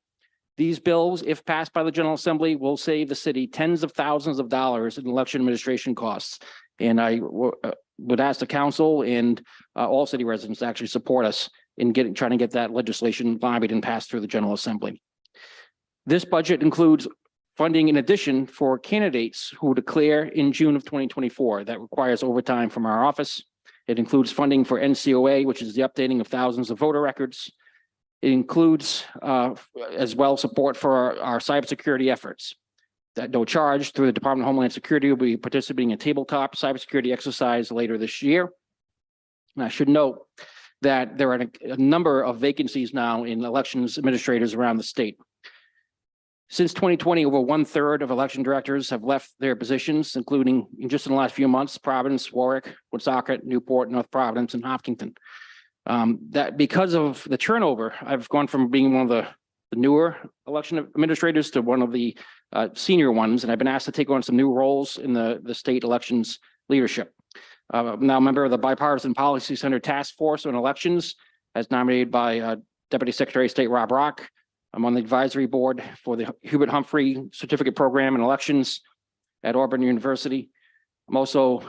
These bills, if passed by the General Assembly, will save the city tens of thousands of dollars in election administration costs. And I would ask the council and all city residents to actually support us in trying to get that legislation lobbied and passed through the General Assembly. This budget includes funding in addition for candidates who declare in June of 2024. That requires overtime from our office. It includes funding for NCOA, which is the updating of thousands of voter records. It includes as well support for our cybersecurity efforts. At no charge through the Department of Homeland Security, will be participating in a tabletop cybersecurity exercise later this year. And I should note that there are a number of vacancies now in elections administrators around the state. Since 2020, over 1/3 of election directors have left their positions, including in just in the last few months, Providence, Warwick, Woonsocket, Newport, North Providence, and Hopkinton. That because of the turnover, I've gone from being one of the newer election administrators to one of the senior ones, and I've been asked to take on some new roles in the state elections leadership. I'm now a member of the Bipartisan Policy Center Task Force on Elections, as nominated by Deputy Secretary of State Rob Rock. I'm on the advisory board for the Hubert Humphrey Certificate Program in Elections at Auburn University. I'm also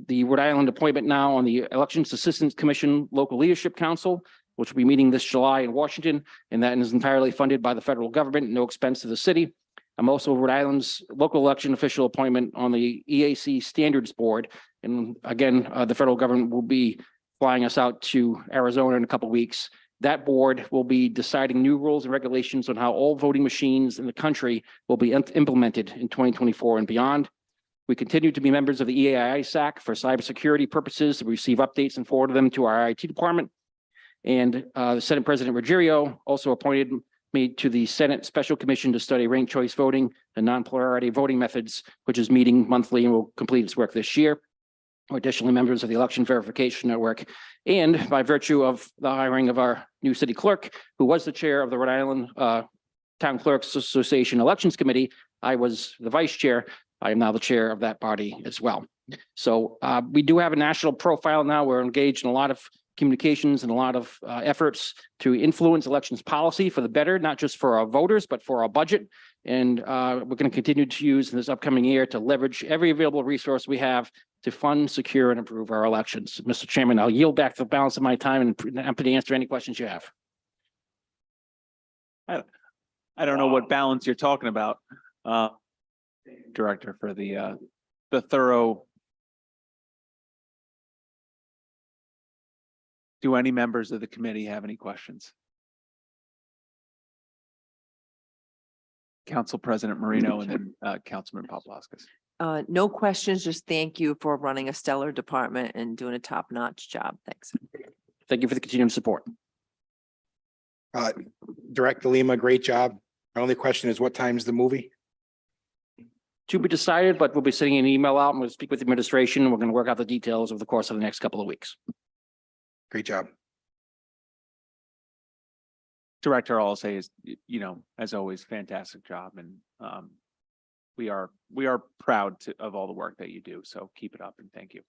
the Rhode Island appointment now on the Elections Assistance Commission Local Leadership Council, which will be meeting this July in Washington, and that is entirely funded by the federal government, no expense to the city. I'm also Rhode Island's local election official appointment on the EAC Standards Board. And again, the federal government will be flying us out to Arizona in a couple of weeks. That board will be deciding new rules and regulations on how all voting machines in the country will be implemented in 2024 and beyond. We continue to be members of the EAI-SAC for cybersecurity purposes. We receive updates and forward them to our IT department. And the Senate President Ruggiero also appointed me to the Senate Special Commission to study ranked choice voting and non-plurality voting methods, which is meeting monthly and will complete its work this year. additionally members of the Election Verification Network, and by virtue of the hiring of our new city clerk, who was the chair of the Rhode Island Town Clerks Association Elections Committee, I was the vice chair. I am now the chair of that body as well. So we do have a national profile now. We're engaged in a lot of communications and a lot of efforts to influence elections policy for the better, not just for our voters, but for our budget. And we're going to continue to use in this upcoming year to leverage every available resource we have to fund, secure, and improve our elections. Mr. Chairman, I'll yield back the balance of my time and I'm happy to answer any questions you have. I don't know what balance you're talking about, Director, for the thorough. Do any members of the committee have any questions? Council President Marino and then Councilman Paplaskas. No questions, just thank you for running a stellar department and doing a top-notch job. Thanks. Thank you for the continued support. Director Lima, great job. My only question is, what time's the movie? To be decided, but we'll be sending an email out and we'll speak with the administration. We're going to work out the details over the course of the next couple of weeks. Great job. Director, all I'll say is, you know, as always, fantastic job. And we are proud of all the work that you do. So keep it up and thank you.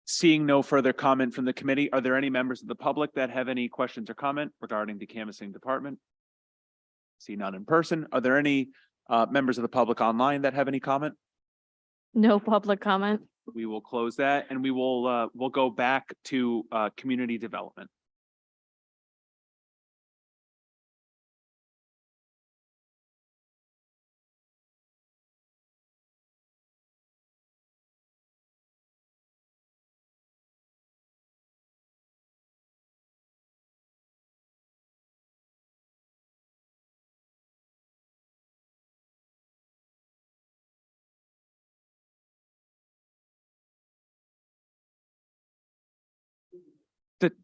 Seeing no further comment from the committee, are there any members of the public that have any questions or comment regarding the canvassing department? See none in person. Are there any members of the public online that have any comment? No public comment. We will close that and we will we'll go back to community development.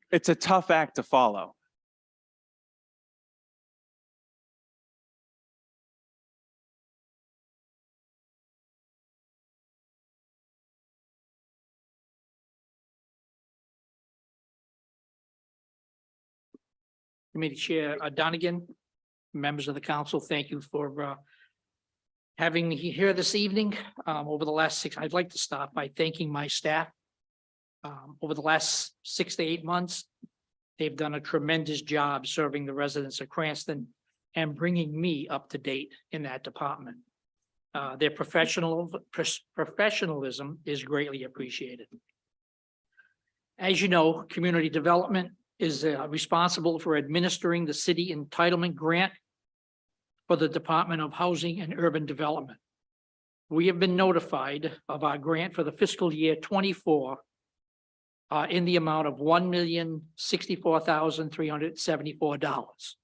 It's a tough act to follow. Committee Chair Donegan, members of the council, thank you for having me here this evening. Over the last I'd like to start by thanking my staff. Over the last 6 to 8 months, they've done a tremendous job serving the residents of Cranston and bringing me up to date in that department. Their professionalism is greatly appreciated. As you know, community development is responsible for administering the city entitlement grant for the Department of Housing and Urban Development. We have been notified of our grant for the fiscal year 24 in the amount of $1,064,374.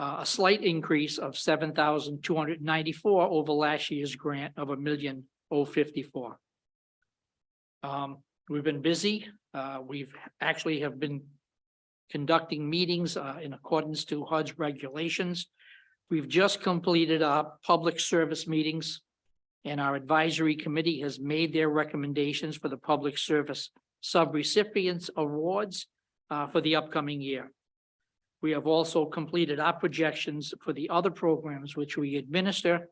A slight increase of $7,294 over last year's grant of $1,054,000. We've been busy. We've actually have been conducting meetings in accordance to HUD's regulations. We've just completed our public service meetings, and our advisory committee has made their recommendations for the public service subrecipients awards for the upcoming year. We have also completed our projections for the other programs which we administer,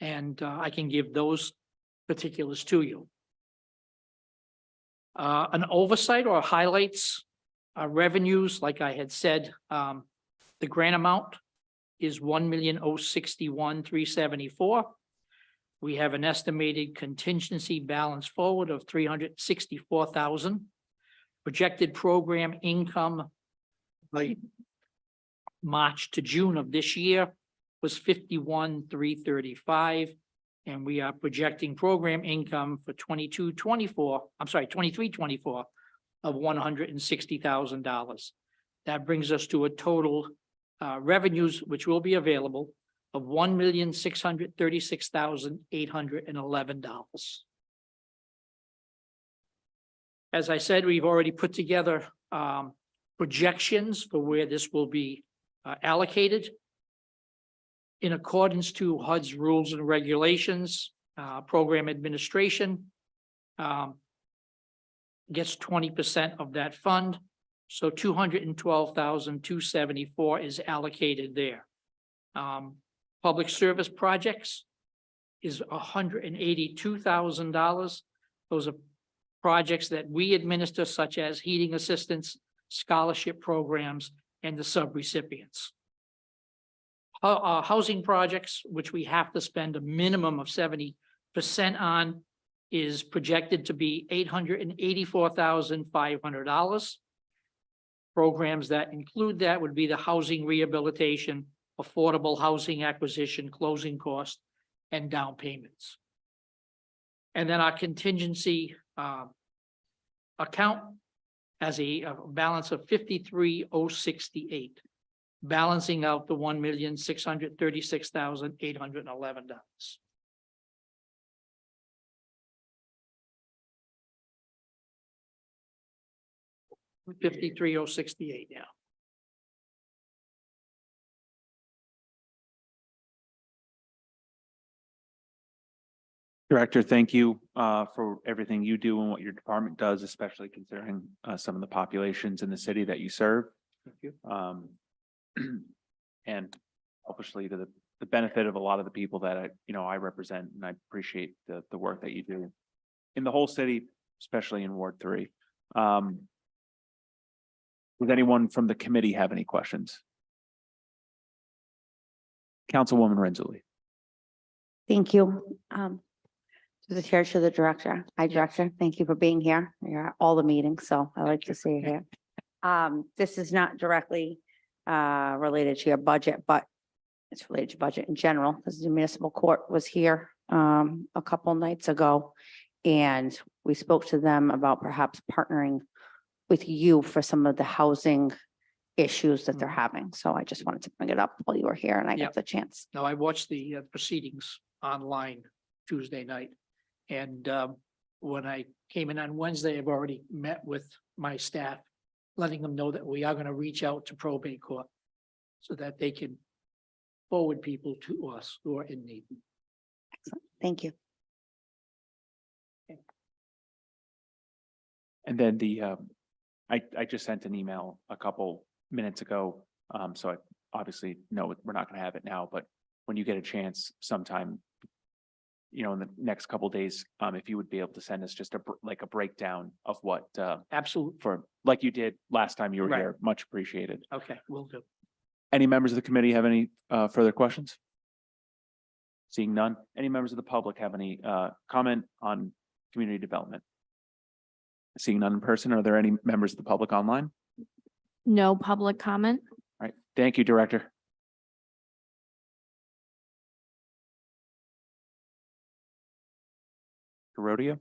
and I can give those particulars to you. An oversight or highlights revenues, like I had said, the grant amount is $1,061,374. We have an estimated contingency balance forward of $364,000. Projected program income by March to June of this year was $51,335. And we are projecting program income for 23-24 of $160,000. That brings us to a total revenues which will be available of $1,636,811. As I said, we've already put together projections for where this will be allocated. in accordance to HUD's rules and regulations, program administration gets 20% of that fund. So 212,274 is allocated there. Public service projects is $182,000. Those are projects that we administer, such as heating assistance, scholarship programs, and the subrecipients. Housing projects, which we have to spend a minimum of 70% on, is projected to be $884,500. Programs that include that would be the housing rehabilitation, affordable housing acquisition, closing cost, and down payments. And then our contingency account has a balance of 53,068, balancing out the $1,636,811. 53,068, yeah. Director, thank you for everything you do and what your department does, especially considering some of the populations in the city that you serve. Thank you. And obviously to the benefit of a lot of the people that I represent, and I appreciate the work that you do in the whole city, especially in Ward 3. Does anyone from the committee have any questions? Councilwoman Renzulli. Thank you. To the chair, to the director. Hi, director. Thank you for being here. You're at all the meetings, so I like to see you here. This is not directly related to your budget, but it's related to budget in general, because the municipal court was here a couple nights ago. And we spoke to them about perhaps partnering with you for some of the housing issues that they're having. So I just wanted to bring it up while you were here and I Yep. got the chance. Now, I watched the proceedings online Tuesday night. And when I came in on Wednesday, I've already met with my staff, letting them know that we are going to reach out to probate court so that they can forward people to us who are in need. Excellent. Thank you. And then I just sent an email a couple minutes ago. So I obviously know we're not going to have it now, but when you get a chance sometime, in the next couple days, if you would be able to send us just a breakdown of what, Absolutely. like you did last time you were Right. here, much appreciated. Okay, will do. Any members of the committee have any further questions? Seeing none. Any members of the public have any comment on community development? Seeing none in person, are there any members of the public online? No public comment. All right, thank you, Director. Rodeo?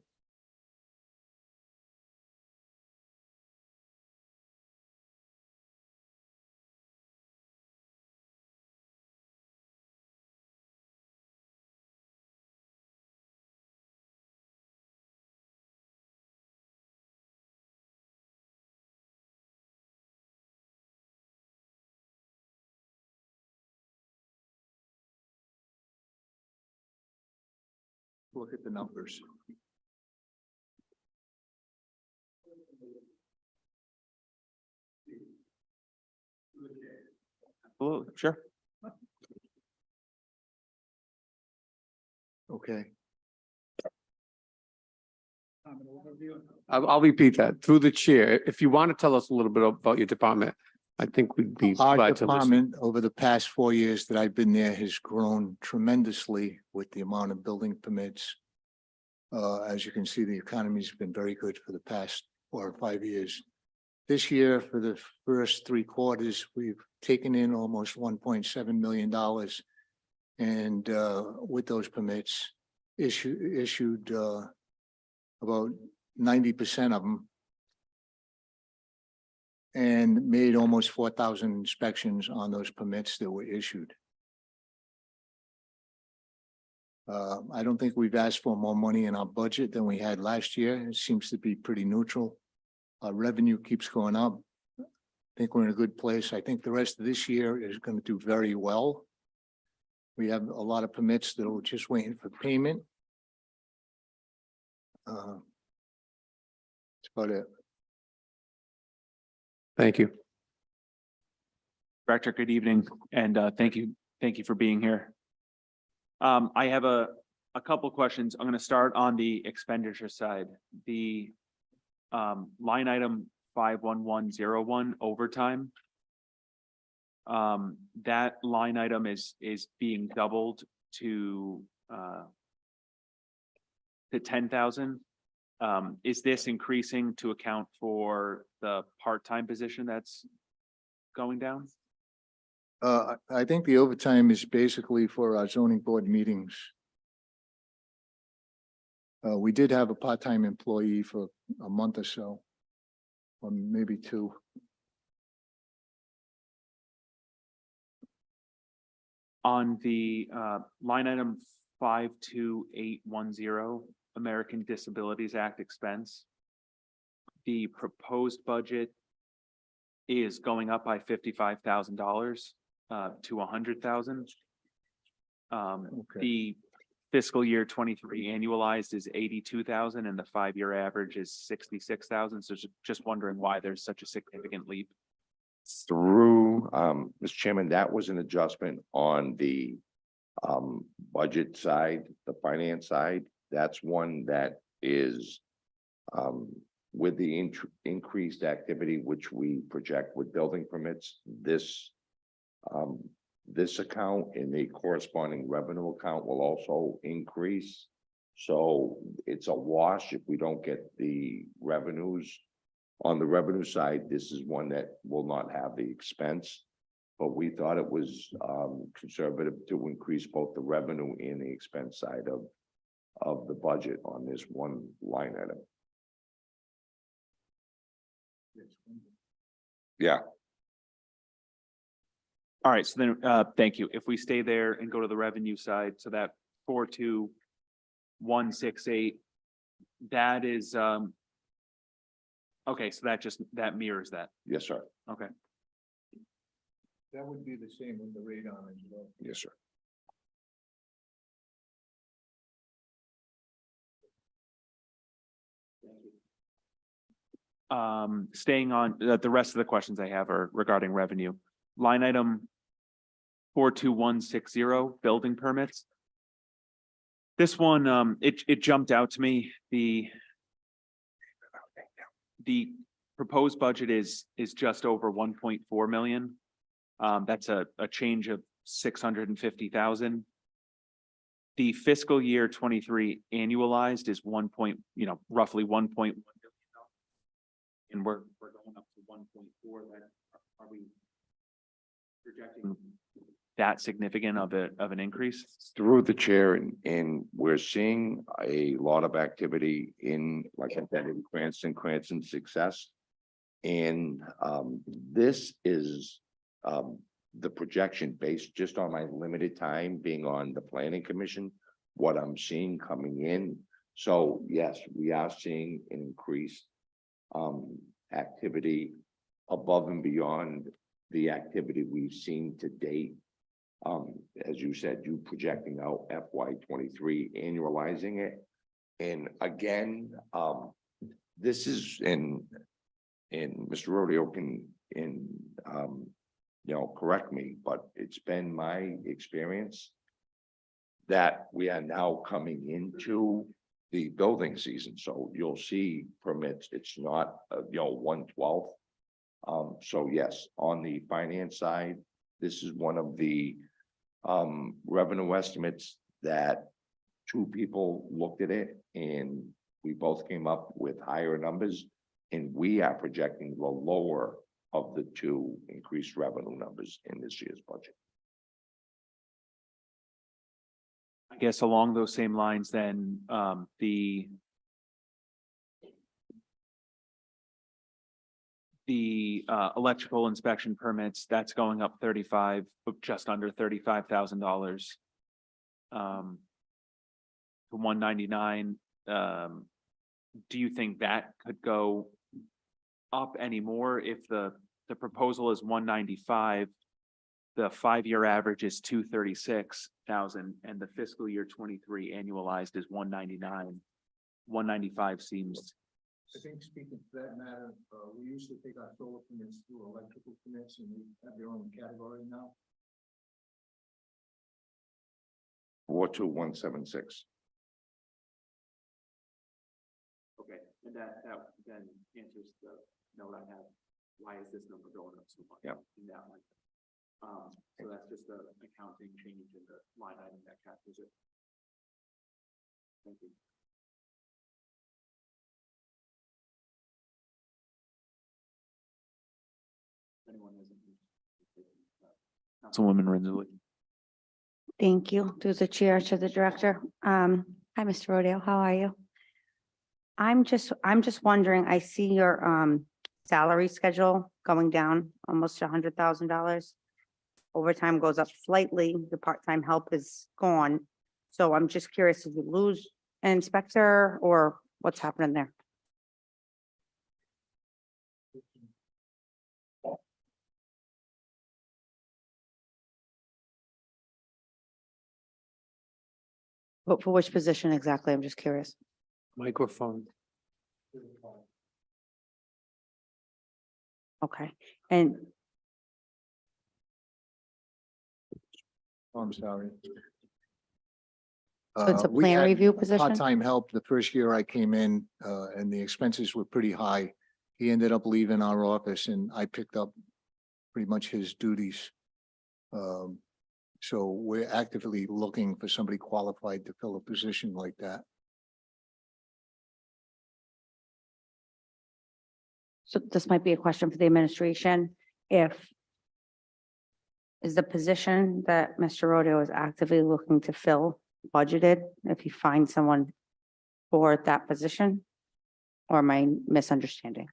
Look at the numbers. Absolutely, sure. Okay. I'll repeat that through the chair. If you want to tell us a little bit about your department, I think we'd be Our glad to listen. department, over the past 4 years that I've been there, has grown tremendously with the amount of building permits. As you can see, the economy's been very good for the past 4 or 5 years. This year, for the first 3 quarters, we've taken in almost $1.7 million. And with those permits, issued about 90% of them. And made almost 4,000 inspections on those permits that were issued. I don't think we've asked for more money in our budget than we had last year. It seems to be pretty neutral. Our revenue keeps going up. I think we're in a good place. I think the rest of this year is going to do very well. We have a lot of permits that are just waiting for payment. That's about it. Thank you. Director, good evening, and thank you for being here. I have a couple questions. I'm gonna start on the expenditure side. The line item 51101 overtime. That line item is being doubled to 10,000. Is this increasing to account for the part-time position that's going down? I think the overtime is basically for our zoning board meetings. We did have a part-time employee for a month or so, or maybe two. On the line item 52810, American Disabilities Act expense. The proposed budget is going up by $55,000 to 100,000. Okay. The fiscal year 23 annualized is 82,000 and the 5-year average is 66,000. So just wondering why there's such a significant leap. Through, Mr. Chairman, that was an adjustment on the budget side, the finance side. That's one that is with the increased activity, which we project with building permits, this account and the corresponding revenue account will also increase. So it's a wash if we don't get the revenues. On the revenue side, this is one that will not have the expense. But we thought it was conservative to increase both the revenue and the expense side of the budget on this one line item. Yeah, All right, so then, thank you. If we stay there and go to the revenue side, so that 42168, that is, okay, so that mirrors that. yes, sir. Okay. That would be the same with the radon as well. Yes, sir. Staying on, the rest of the questions I have are regarding revenue. Line item 42160, building permits. This one, it jumped out to me. The proposed budget is just over 1.4 million. That's a change of 650,000. The fiscal year 23 annualized is roughly 1.1 million. And we're going up to 1.4. Are we projecting that significant of an increase? Through the chair, and we're seeing a lot of activity in, like I said, in Cranston Success. And this is the projection based just on my limited time being on the planning commission, what I'm seeing coming in. So yes, we are seeing an increased activity above and beyond the activity we've seen to date. As you said, you projecting out FY23, annualizing it. And again, this is and Mr. Rodeo can correct me, but it's been my experience that we are now coming into the building season. So you'll see permits. It's not 1/12. So yes, on the finance side, this is one of the revenue estimates that two people looked at it and we both came up with higher numbers, and we are projecting the lower of the two increased revenue numbers in this year's budget. I guess along those same lines, then, the electrical inspection permits, that's going up just under $35,000 to 199. Do you think that could go up anymore if the proposal is 195? the 5-year average is 236,000 and the fiscal year 23 annualized is 199. 195 seems, I think speaking to that matter, we used to take our solar permits through electrical permits and we have their own category now. 42176. okay, and that then answers the note I have. Why is this number going up so much? Yep. In that line. So that's just the accounting change in the line item that captures it. Thank you. Anyone has any? Councilwoman Rensley. Thank you to the chair, to the director. Hi, Mr. Rodale, how are you? I'm just wondering, I see your salary schedule going down almost $100,000. Overtime goes up slightly, the part-time help is gone. So I'm just curious, did you lose an inspector or what's happening there? But for which position exactly? I'm just curious. Microphone. Okay, and Oh, I'm sorry. so it's a We plan had review position? Part-time help the first year I came in, and the expenses were pretty high. He ended up leaving our office and I picked up pretty much his duties. So we're actively looking for somebody qualified to fill a position like that. So this might be a question for the administration. Is the position that Mr. Rodeo is actively looking to fill budgeted if he finds someone for that position? Or am I misunderstanding?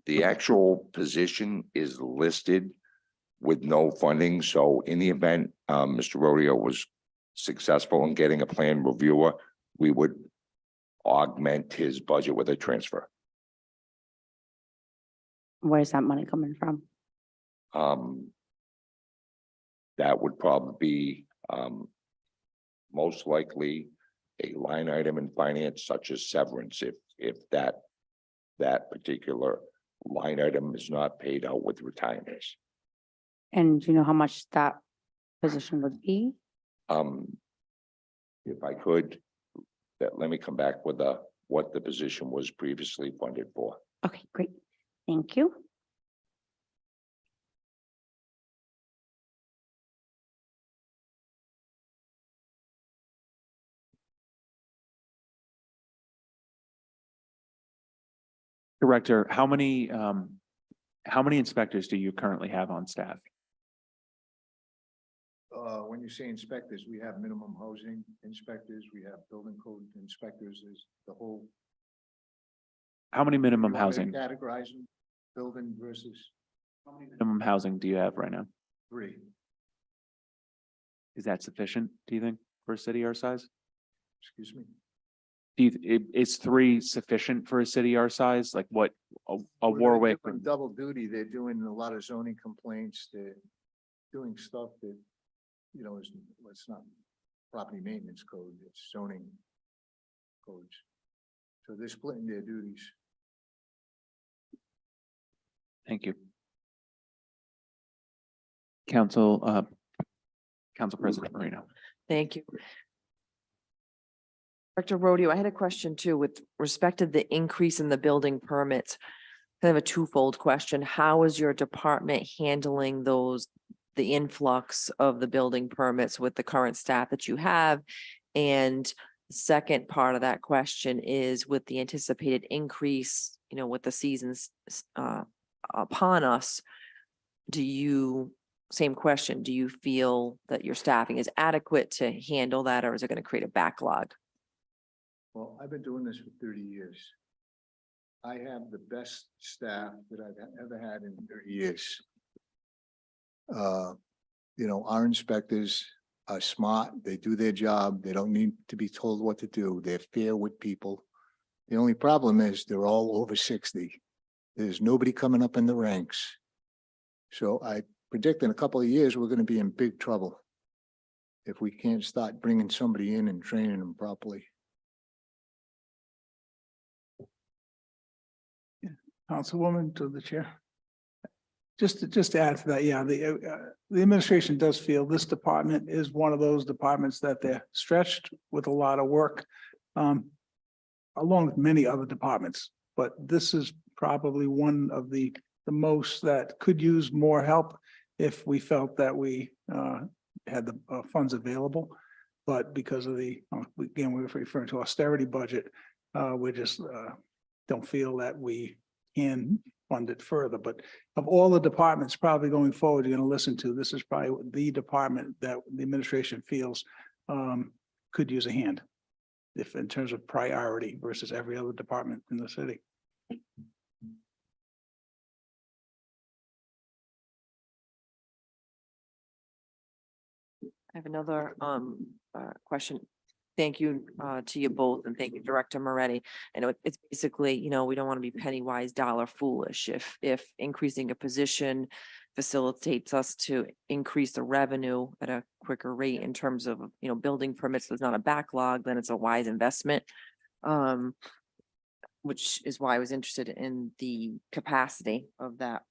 The actual position is listed with no funding, so in the event Mr. Rodeo was successful in getting a plan reviewer, we would augment his budget with a transfer. Where's that money coming from? That would probably be most likely a line item in finance such as severance, if that particular line item is not paid out with retirements. And do you know how much that position would be? If I could, let me come back with what the position was previously funded for. Okay, great. Thank you. Director, how many inspectors do you currently have on staff? When you say inspectors, we have minimum housing inspectors, we have building code inspectors, is the whole. How many minimum You want me to housing, Categorize them, building versus minimum housing do you have right now? 3. Is that sufficient, do you think, for a city our size? Excuse me. Is 3 sufficient for a city our size? Like what, a Well, they're Warwick? doing double duty, they're doing a lot of zoning complaints, they're doing stuff that, it's not property maintenance code, it's zoning codes. So they're splitting their duties. Thank you. Council President Marino. Thank you. Director Rodeo, I had a question too with respect to the increase in the building permits. Kind of a twofold question. How is your department handling the influx of the building permits with the current staff that you have? And the second part of that question is with the anticipated increase, with the seasons upon us, same question, do you feel that your staffing is adequate to handle that, or is it going to create a backlog? Well, I've been doing this for 30 years. I have the best staff that I've ever had in 30 years. Our inspectors are smart, they do their job, they don't need to be told what to do, they're fair with people. The only problem is they're all over 60. There's nobody coming up in the ranks. So I predict in a couple of years, we're gonna be in big trouble if we can't start bringing somebody in and training them properly. Councilwoman to the chair. Just to add to that, yeah, the administration does feel this department is one of those departments that they're stretched with a lot of work. Along with many other departments, but this is probably one of the most that could use more help if we felt that we had the funds available. But because of the, again, we're referring to austerity budget, we just don't feel that we can fund it further. But of all the departments probably going forward, you're going to listen to, this is probably the department that the administration feels could use a hand, if in terms of priority versus every other department in the city. I have another question. Thank you to you both, and thank you, Director Moretti. I know it's basically, you know, we don't want to be penny wise, dollar foolish. If increasing a position facilitates us to increase the revenue at a quicker rate in terms of, you know, building permits, there's not a backlog, then it's a wise investment. Which is why I was interested in the capacity of that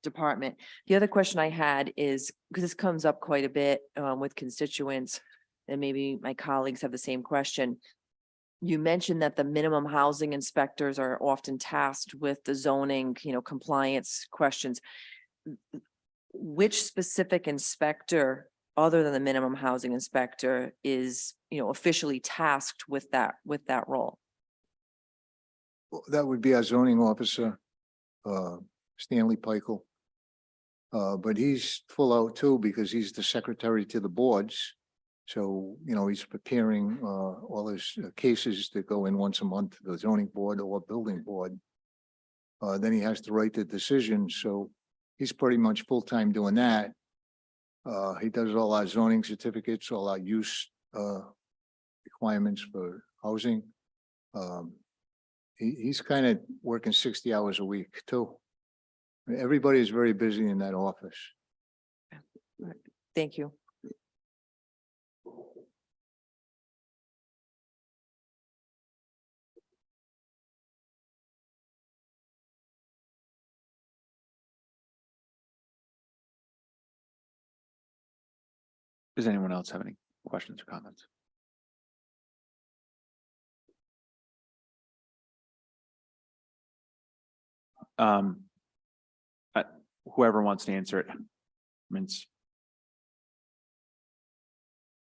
department. The other question I had is, because this comes up quite a bit with constituents, and maybe my colleagues have the same question. You mentioned that the minimum housing inspectors are often tasked with the zoning, you know, compliance questions. Which specific inspector, other than the minimum housing inspector, is, you know, officially tasked with that role? That would be our zoning officer, Stanley Peichel. But he's full out too, because he's the secretary to the boards. So, you know, he's preparing all his cases that go in once a month to the zoning board or building board. Then he has to write the decision. So he's pretty much full-time doing that. He does all our zoning certificates, all our use requirements for housing. He's kind of working 60 hours a week too. Everybody is very busy in that office. Thank you. Does anyone else have any questions or comments? Whoever wants to answer it. I mean, it's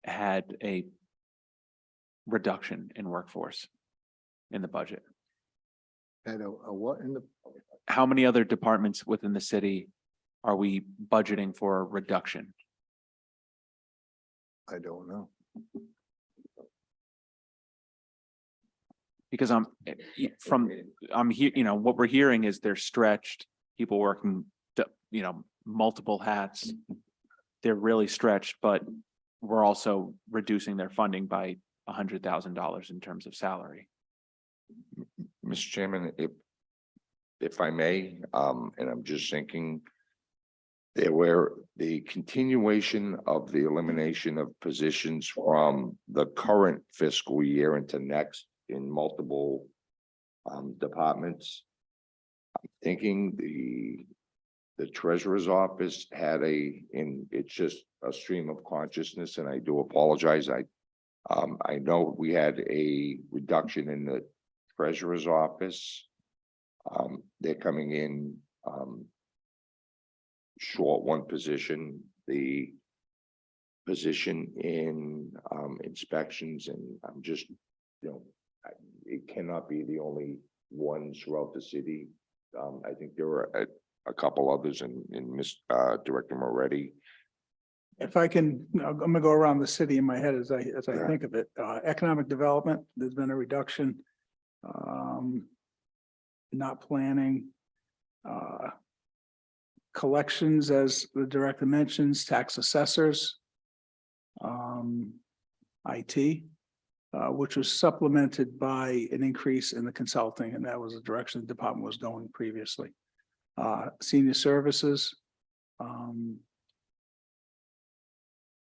had a reduction in workforce in the budget. And a what in the, How many other departments within the city are we budgeting for a reduction? I don't know. Because I'm here, you know, what we're hearing is they're stretched, people working, you know, multiple hats. They're really stretched, but we're also reducing their funding by $100,000 in terms of salary. Mr. Chairman, if I may, and I'm just thinking, there were the continuation of the elimination of positions from the current fiscal year into next in multiple departments. I'm thinking the treasurer's office had it's just a stream of consciousness, and I do apologize. I know we had a reduction in the treasurer's office. They're coming in short one position, the position in inspections, and I'm just, you know, it cannot be the only ones throughout the city. I think there were a couple others in Director Moretti. If I can, I'm gonna go around the city in my head as I Yeah. think of it. Economic development, there's been a reduction. Not planning. Collections, as the director mentions, tax assessors. IT, which was supplemented by an increase in the consulting, and that was the direction the department was going previously. Senior services,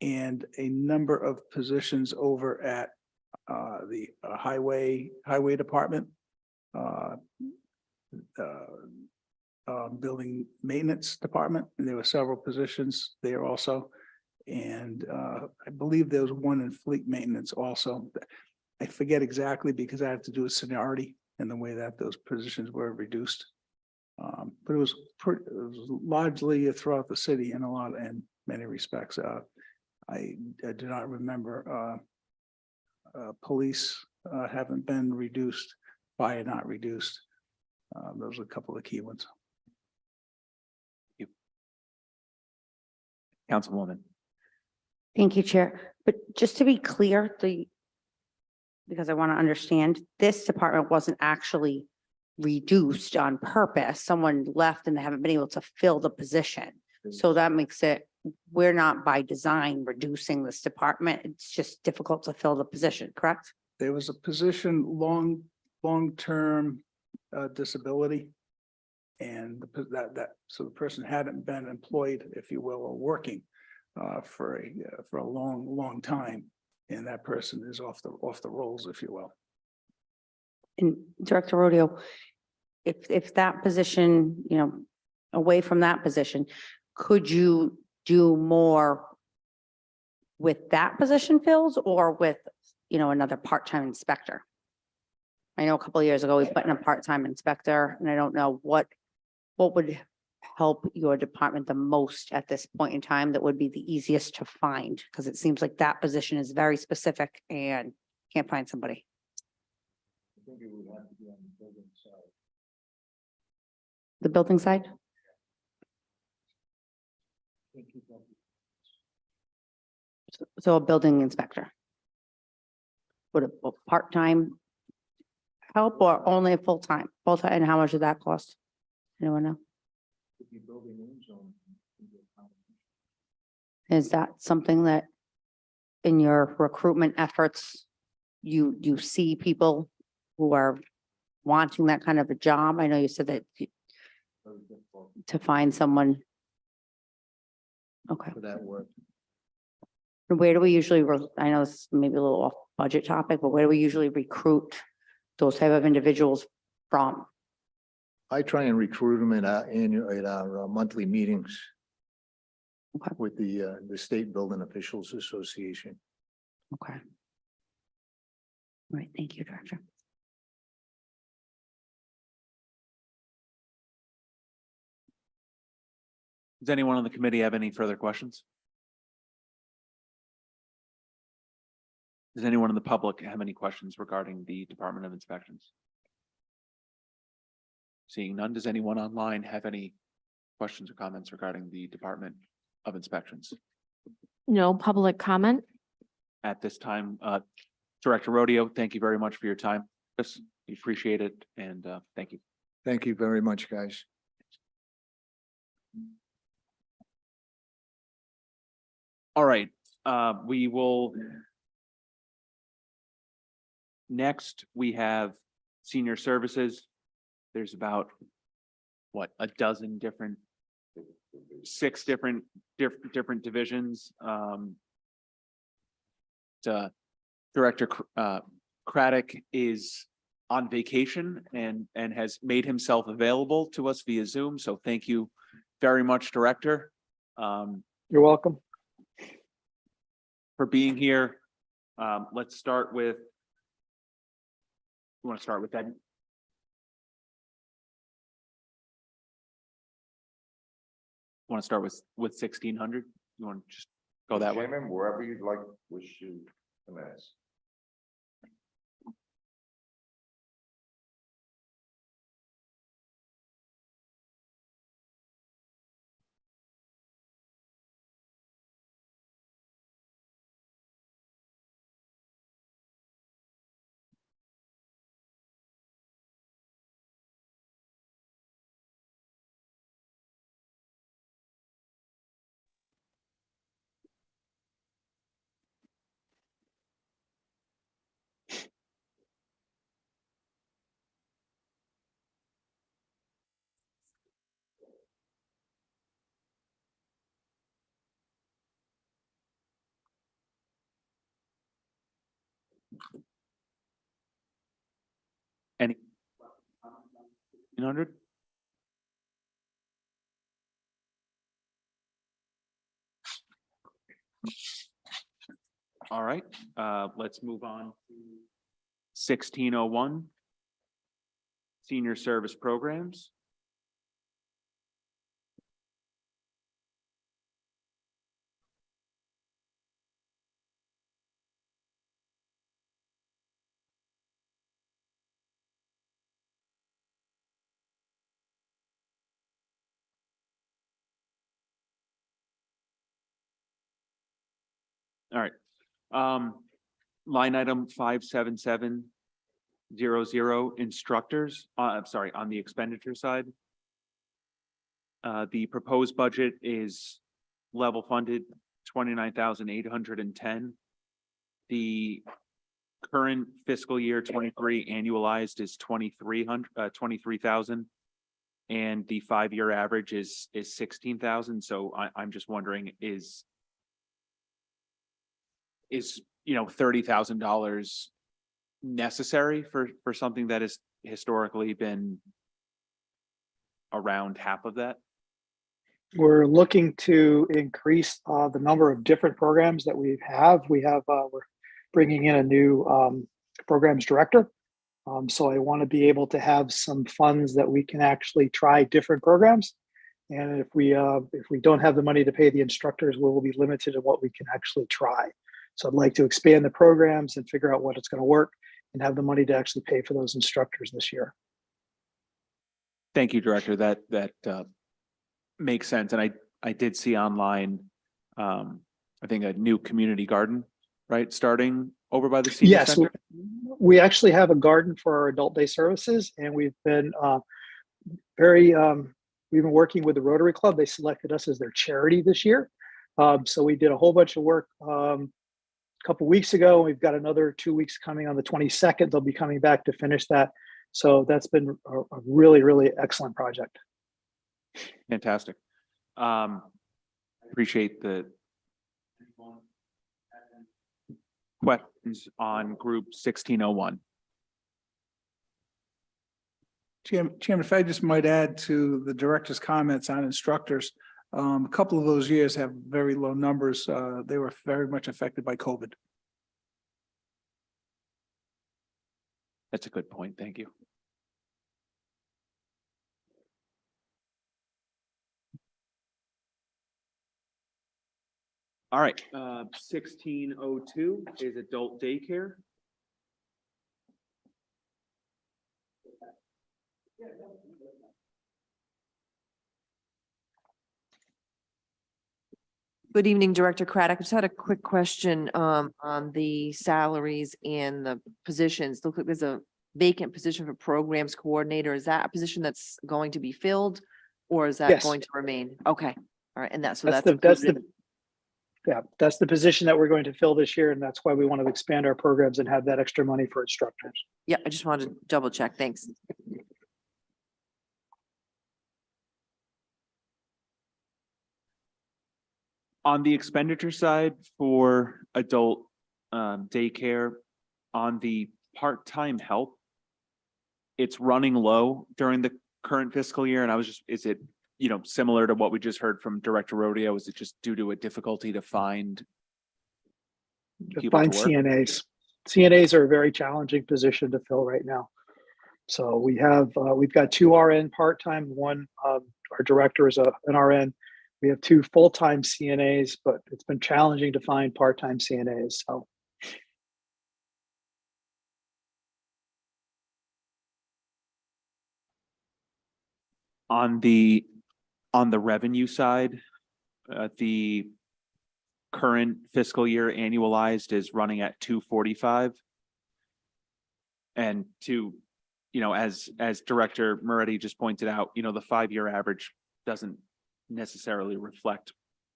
And a number of positions over at the highway department. Building maintenance department, and there were several positions there also. And I believe there was one in fleet maintenance also. I forget exactly because I have to do with seniority and the way that those positions were reduced. But it was largely throughout the city in many respects. I do not remember police haven't been reduced, fire not reduced. Those are a couple of key ones. Councilwoman. Thank you, Chair. But just to be clear, because I want to understand, this department wasn't actually reduced on purpose. Someone left and they haven't been able to fill the position. So that makes it, we're not by design reducing this department. It's just difficult to fill the position, correct? There was a position, long-term disability. And so the person hadn't been employed, if you will, or working for a long time. And that person is off the rolls, if you will. And Director Rodeo, if that position, away from that position, could you do more with that position filled or with, another part-time inspector? I know a couple of years ago, we put in a part-time inspector, and I don't know what would help your department the most at this point in time that would be the easiest to find? Because it seems like that position is very specific and can't find somebody. I think it would have to be on the building side. The building side? So a building inspector. Would a part-time help or only a full-time? Full-time, and how much would that cost? Anyone know? Is that something that in your recruitment efforts, you see people who are wanting that kind of a job? I know you said that to find someone. Okay. For that work. Where do we usually, I know this may be a little off budget topic, but where do we usually recruit those type of individuals from? I try and recruit them at our monthly meetings. Okay. With the State Building Officials Association. Okay. All right, thank you, Director. Does anyone on the committee have any further questions? Does anyone in the public have any questions regarding the Department of Inspections? Seeing none, does anyone online have any questions or comments regarding the Department of Inspections? No public comment. At this time, Director Rodeo, thank you very much for your time. Yes, we appreciate it, and thank you. Thank you very much, guys. All right, we will. Next, we have Senior Services. There's about, what, a dozen different, six different divisions. Director Craddock is on vacation and has made himself available to us via Zoom. So thank you very much, Director. You're welcome. For being here. Let's start with. You want to start with that? Want to start with 1600? You want to just go that way? Chairman, wherever you'd like, wish to commence. Any? 1,500? All right, let's move on to 1601. Senior Service Programs. All right. Line item 57700 instructors, I'm sorry, on the expenditure side. The proposed budget is level funded 29,810. The current fiscal year 23 annualized is 23,000. And the 5-year average is 16,000. So I'm just wondering, is $30,000 necessary for something that has historically been around half of that? We're looking to increase the number of different programs that we have. We're bringing in a new programs director. So I want to be able to have some funds that we can actually try different programs. And if we don't have the money to pay the instructors, we will be limited in what we can actually try. So I'd like to expand the programs and figure out what it's going to work and have the money to actually pay for those instructors this year. Thank you, Director. That makes sense. And I did see online, I think a new community garden, right? Starting over by the senior Yes, center. we actually have a garden for our adult day services, and we've been we've been working with the Rotary Club. They selected us as their charity this year. So we did a whole bunch of work a couple weeks ago. We've got another 2 weeks coming on the 22nd. They'll be coming back to finish that. So that's been a really, really excellent project. Fantastic. Appreciate the questions on group 1601. Chairman, if I just might add to the director's comments on instructors, a couple of those years have very low numbers. They were very much affected by COVID. That's a good point. Thank you. All right, 1602 is adult daycare. Good evening, Director Craddock. I just had a quick question on the salaries and the positions. Look like there's a vacant position for programs coordinator. Is that a position that's going to be filled, or is that Yes. going to remain? Okay, all right, and that's That's included in- that's the position that we're going to fill this year, and that's why we want to expand our programs and have that extra money for instructors. Yeah, I just wanted to double check. Thanks. On the expenditure side for adult daycare, on the part-time help, it's running low during the current fiscal year. And I was just, is it, similar to what we just heard from Director Rodeo? Is it just due to a difficulty to find people Find to work? CNAs. CNAs are a very challenging position to fill right now. So we've got 2 RN part-time, one, our director is an RN. We have 2 full-time CNAs, but it's been challenging to find part-time CNAs. So On the revenue side, the current fiscal year annualized is running at 245. And as Director Moretti just pointed out, the 5-year average doesn't necessarily reflect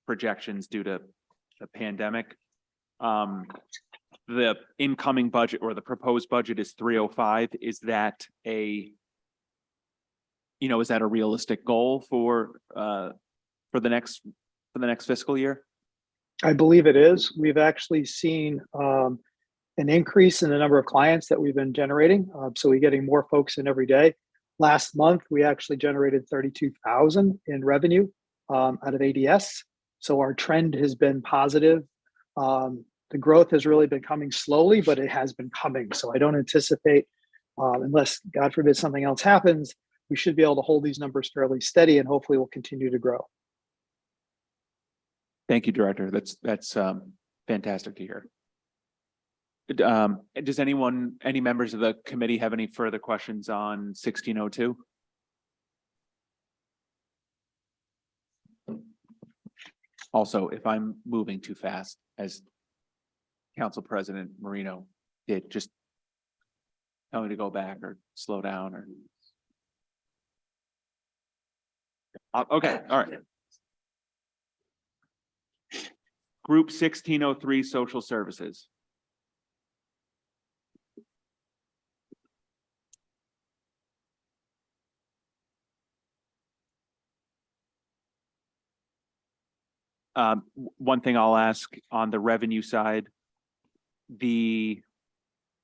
projections due to the pandemic. The incoming budget or the proposed budget is 305. Is that a realistic goal for the next fiscal year? I believe it is. We've actually seen an increase in the number of clients that we've been generating. So we're getting more folks in every day. Last month, we actually generated 32,000 in revenue out of ADS. So our trend has been positive. The growth has really been coming slowly, but it has been coming. So I don't anticipate, unless God forbid something else happens, we should be able to hold these numbers fairly steady and hopefully will continue to grow. Thank you, Director. That's fantastic to hear. Does any members of the committee have any further questions on 1602? Also, if I'm moving too fast, as Council President Marino did, just tell me to go back or slow down or. Okay, all right. Group 1603, Social Services. One thing I'll ask on the revenue side, the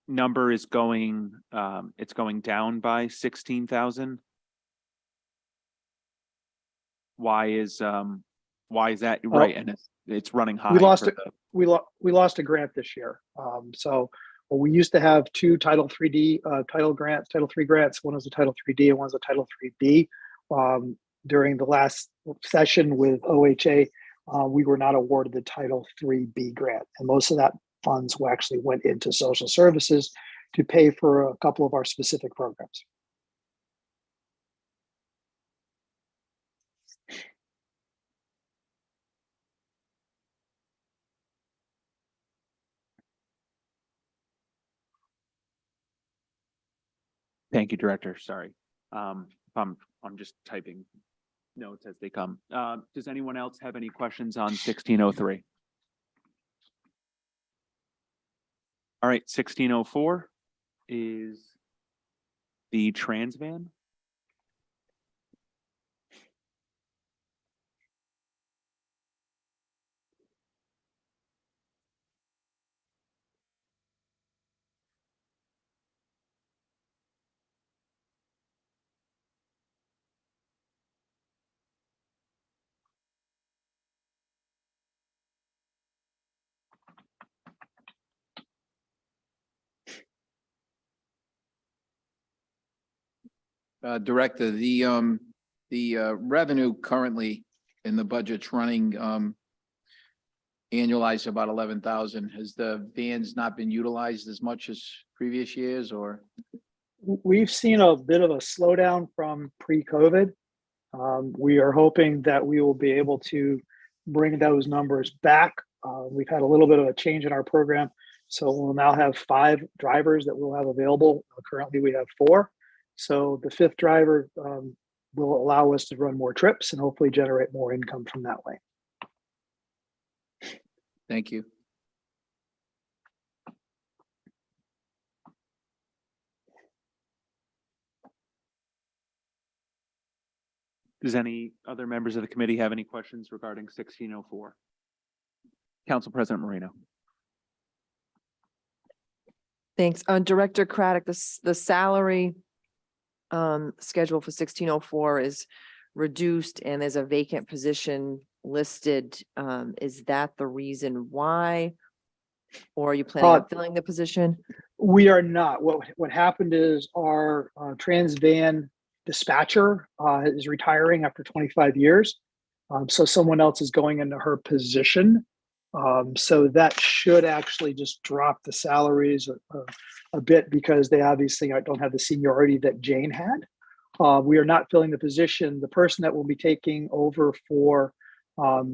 number is going, it's going down by 16,000. Why is that right? And it's running high. We lost for it. We lost a grant this year. So we used to have two Title III grants. One was a Title 3D and one was a Title 3B. During the last session with OHA, we were not awarded the Title 3B grant, and most of that funds actually went into social services to pay for a couple of our specific programs. Thank you, Director. Sorry. I'm just typing notes as they come. Does anyone else have any questions on 1603? All right, 1604 is the trans van. Director, the revenue currently in the budget's running annualized about 11,000. Has the vans not been utilized as much as previous years, or? We've seen a bit of a slowdown from pre-COVID. We are hoping that we will be able to bring those numbers back. We've had a little bit of a change in our program, so we'll now have 5 drivers that we'll have available. Currently, we have 4. So the 5th driver will allow us to run more trips and hopefully generate more income from that way. Thank you. Does any other members of the committee have any questions regarding 1604? Council President Marino. Thanks. Director Craddock, the salary schedule for 1604 is reduced and there's a vacant position listed. Is that the reason why? Or are you planning on filling the position? We are not. What happened is our trans van dispatcher is retiring after 25 years. So someone else is going into her position. So that should actually just drop the salaries a bit because they obviously don't have the seniority that Jane had. We are not filling the position. The person that will be taking over for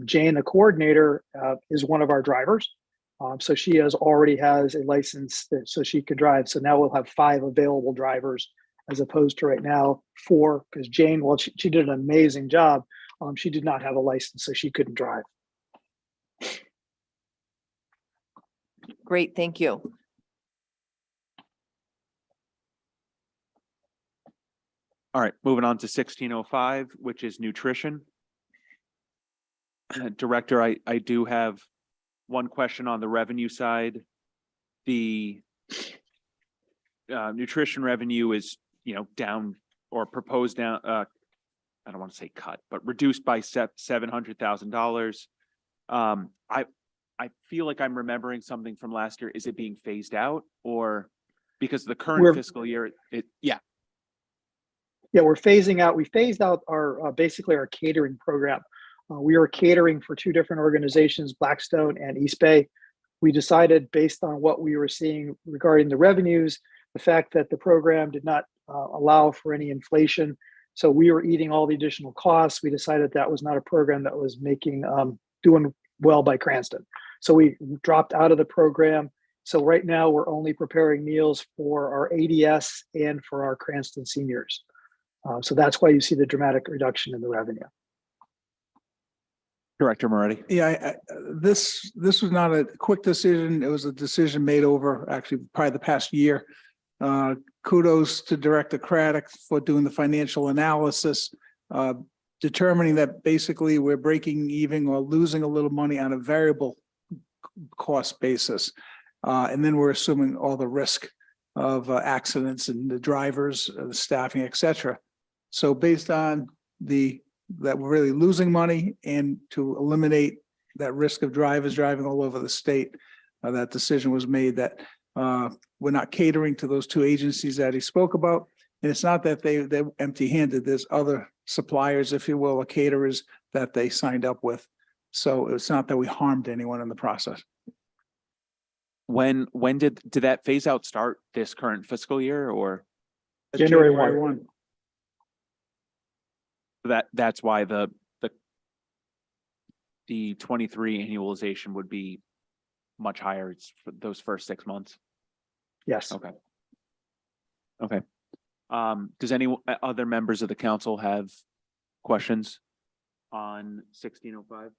Jane, the coordinator, is one of our drivers. So she already has a license so she can drive. So now we'll have 5 available drivers as opposed to right now 4, because Jane, well, she did an amazing job. She did not have a license, so she couldn't drive. Great, thank you. All right, moving on to 1605, which is nutrition. Director, I do have one question on the revenue side. the nutrition revenue is, down or proposed down, I don't want to say cut, but reduced by $700,000. I feel like I'm remembering something from last year. Is it being phased out, or because the current We're- fiscal year, Yeah, we're phasing out. We phased out our basically our catering program. We were catering for two different organizations, Blackstone and East Bay. We decided, based on what we were seeing regarding the revenues, the fact that the program did not allow for any inflation, so we were eating all the additional costs. We decided that was not a program that was making doing well by Cranston. So we dropped out of the program. So right now we're only preparing meals for our ADS and for our Cranston seniors. So that's why you see the dramatic reduction in the revenue. Director Moretti. Yeah, this was not a quick decision. It was a decision made over actually probably the past year. Kudos to Director Craddock for doing the financial analysis, determining that basically we're breaking even or losing a little money on a variable cost basis. And then we're assuming all the risk of accidents and the drivers, the staffing, et cetera. So based on that we're really losing money, and to eliminate that risk of drivers driving all over the state, that decision was made that we're not catering to those two agencies that he spoke about. And it's not that they're empty-handed. There's other suppliers, if you will, or caterers that they signed up with. So it's not that we harmed anyone in the process. When did that phase out start, this current fiscal year, or January 1. that's why the 23 annualization would be much higher? It's for those first 6 months. Yes. Okay. Does any other members of the council have questions on 1605?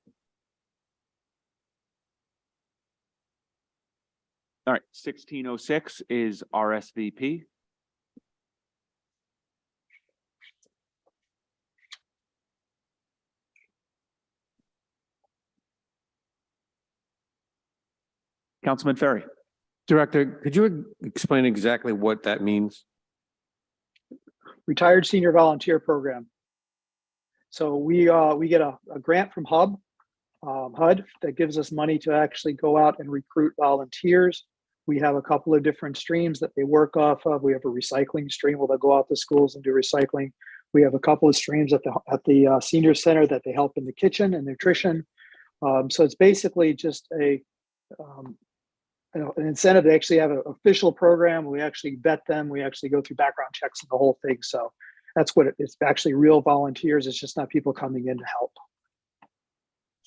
All right, 1606 is RSVP. Councilman Ferry. Director, could you explain exactly what that means? Retired Senior Volunteer Program. So we get a grant from HUD that gives us money to actually go out and recruit volunteers. We have a couple of different streams that they work off of. We have a recycling stream where they'll go out to schools and do recycling. We have a couple of streams at the senior center that they help in the kitchen and nutrition. So it's basically just an incentive. They actually have an official program. We actually vet them. We actually go through background checks and the whole thing. So that's what it's actually real volunteers. It's just not people coming in to help.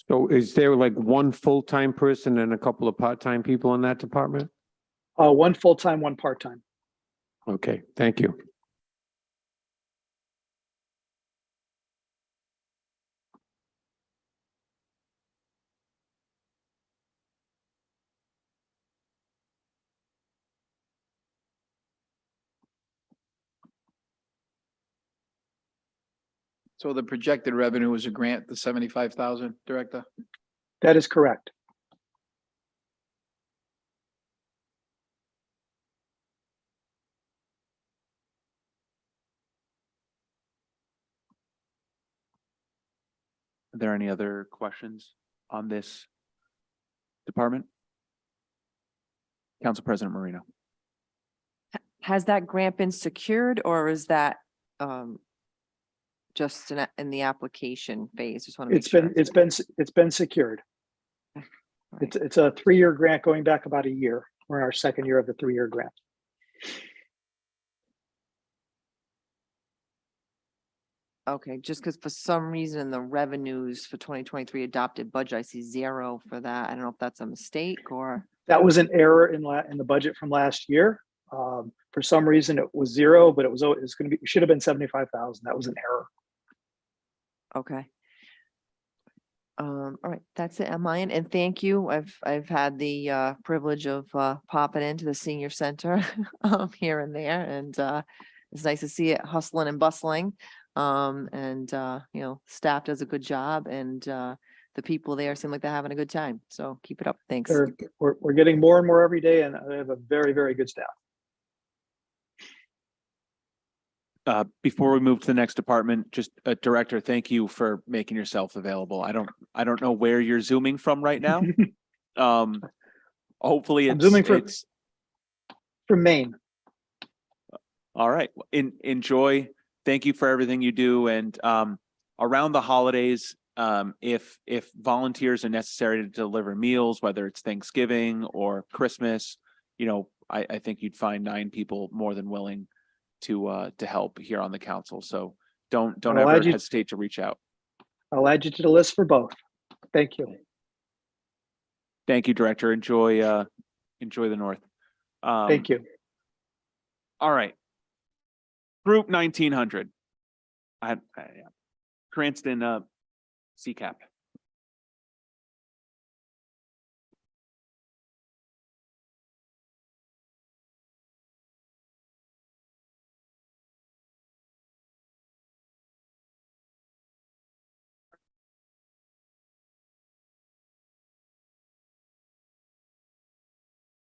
So is there like one full-time person and a couple of part-time people in that department? One full-time, one part-time. Okay, thank you. So the projected revenue was a grant, the 75,000, Director? That is correct. Are there any other questions on this department? Council President Marino. Has that grant been secured, or is that just in the application phase? Just want to make sure. It's been secured. It's a 3-year grant going back about a year. We're in our second year of the 3-year grant. Okay, just because for some reason in the revenues for 2023 adopted budget, I see 0 for that. I don't know if that's a mistake or. That was an error in the budget from last year. For some reason it was 0, but it was going to be, it should have been 75,000. That was an error. Okay. All right, that's it on my end, and thank you. I've had the privilege of popping into the senior center here and there, and it's nice to see it hustling and bustling. And staff does a good job, and the people there seem like they're having a good time. So keep it up. Thanks. We're getting more and more every day, and I have a very, very good staff. Before we move to the next department, just Director, thank you for making yourself available. I don't know where you're zooming from right now. Hopefully I'm zooming it's from Maine. all right. Enjoy. Thank you for everything you do. And around the holidays, if volunteers are necessary to deliver meals, whether it's Thanksgiving or Christmas, I think you'd find 9 people more than willing to help here on the council. So don't I'll ever add you- hesitate to reach out. I'll add you to the list for both. Thank you. Thank you, Director. Enjoy the North. Thank you. All right. Group 1900. Cranston, CCAP.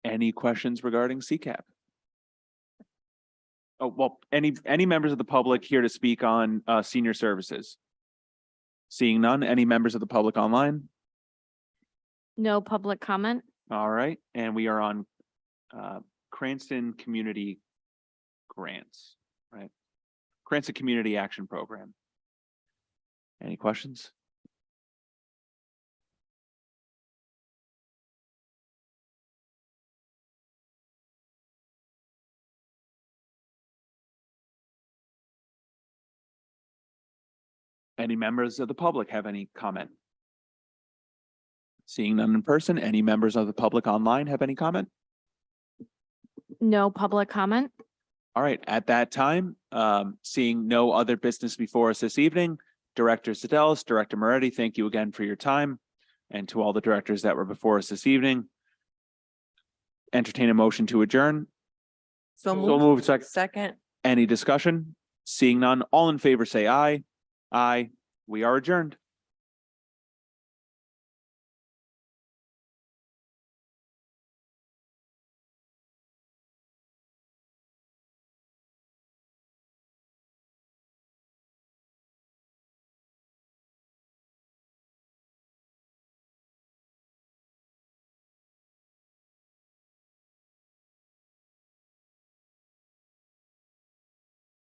Any questions regarding CCAP? Oh, well, any members of the public here to speak on senior services? Seeing none, any members of the public online? No public comment. All right, and we are on Cranston Community Grants, right? Cranston Community Action Program. Any questions? Any members of the public have any comment? Seeing none in person, any members of the public online have any comment? No public comment. All right, at that time, seeing no other business before us this evening, Director Sedelis, Director Moretti, thank you again for your time. And to all the directors that were before us this evening, entertain a motion to adjourn. So moved. Second. Any discussion? Seeing none, all in favor say aye. Aye, we are adjourned.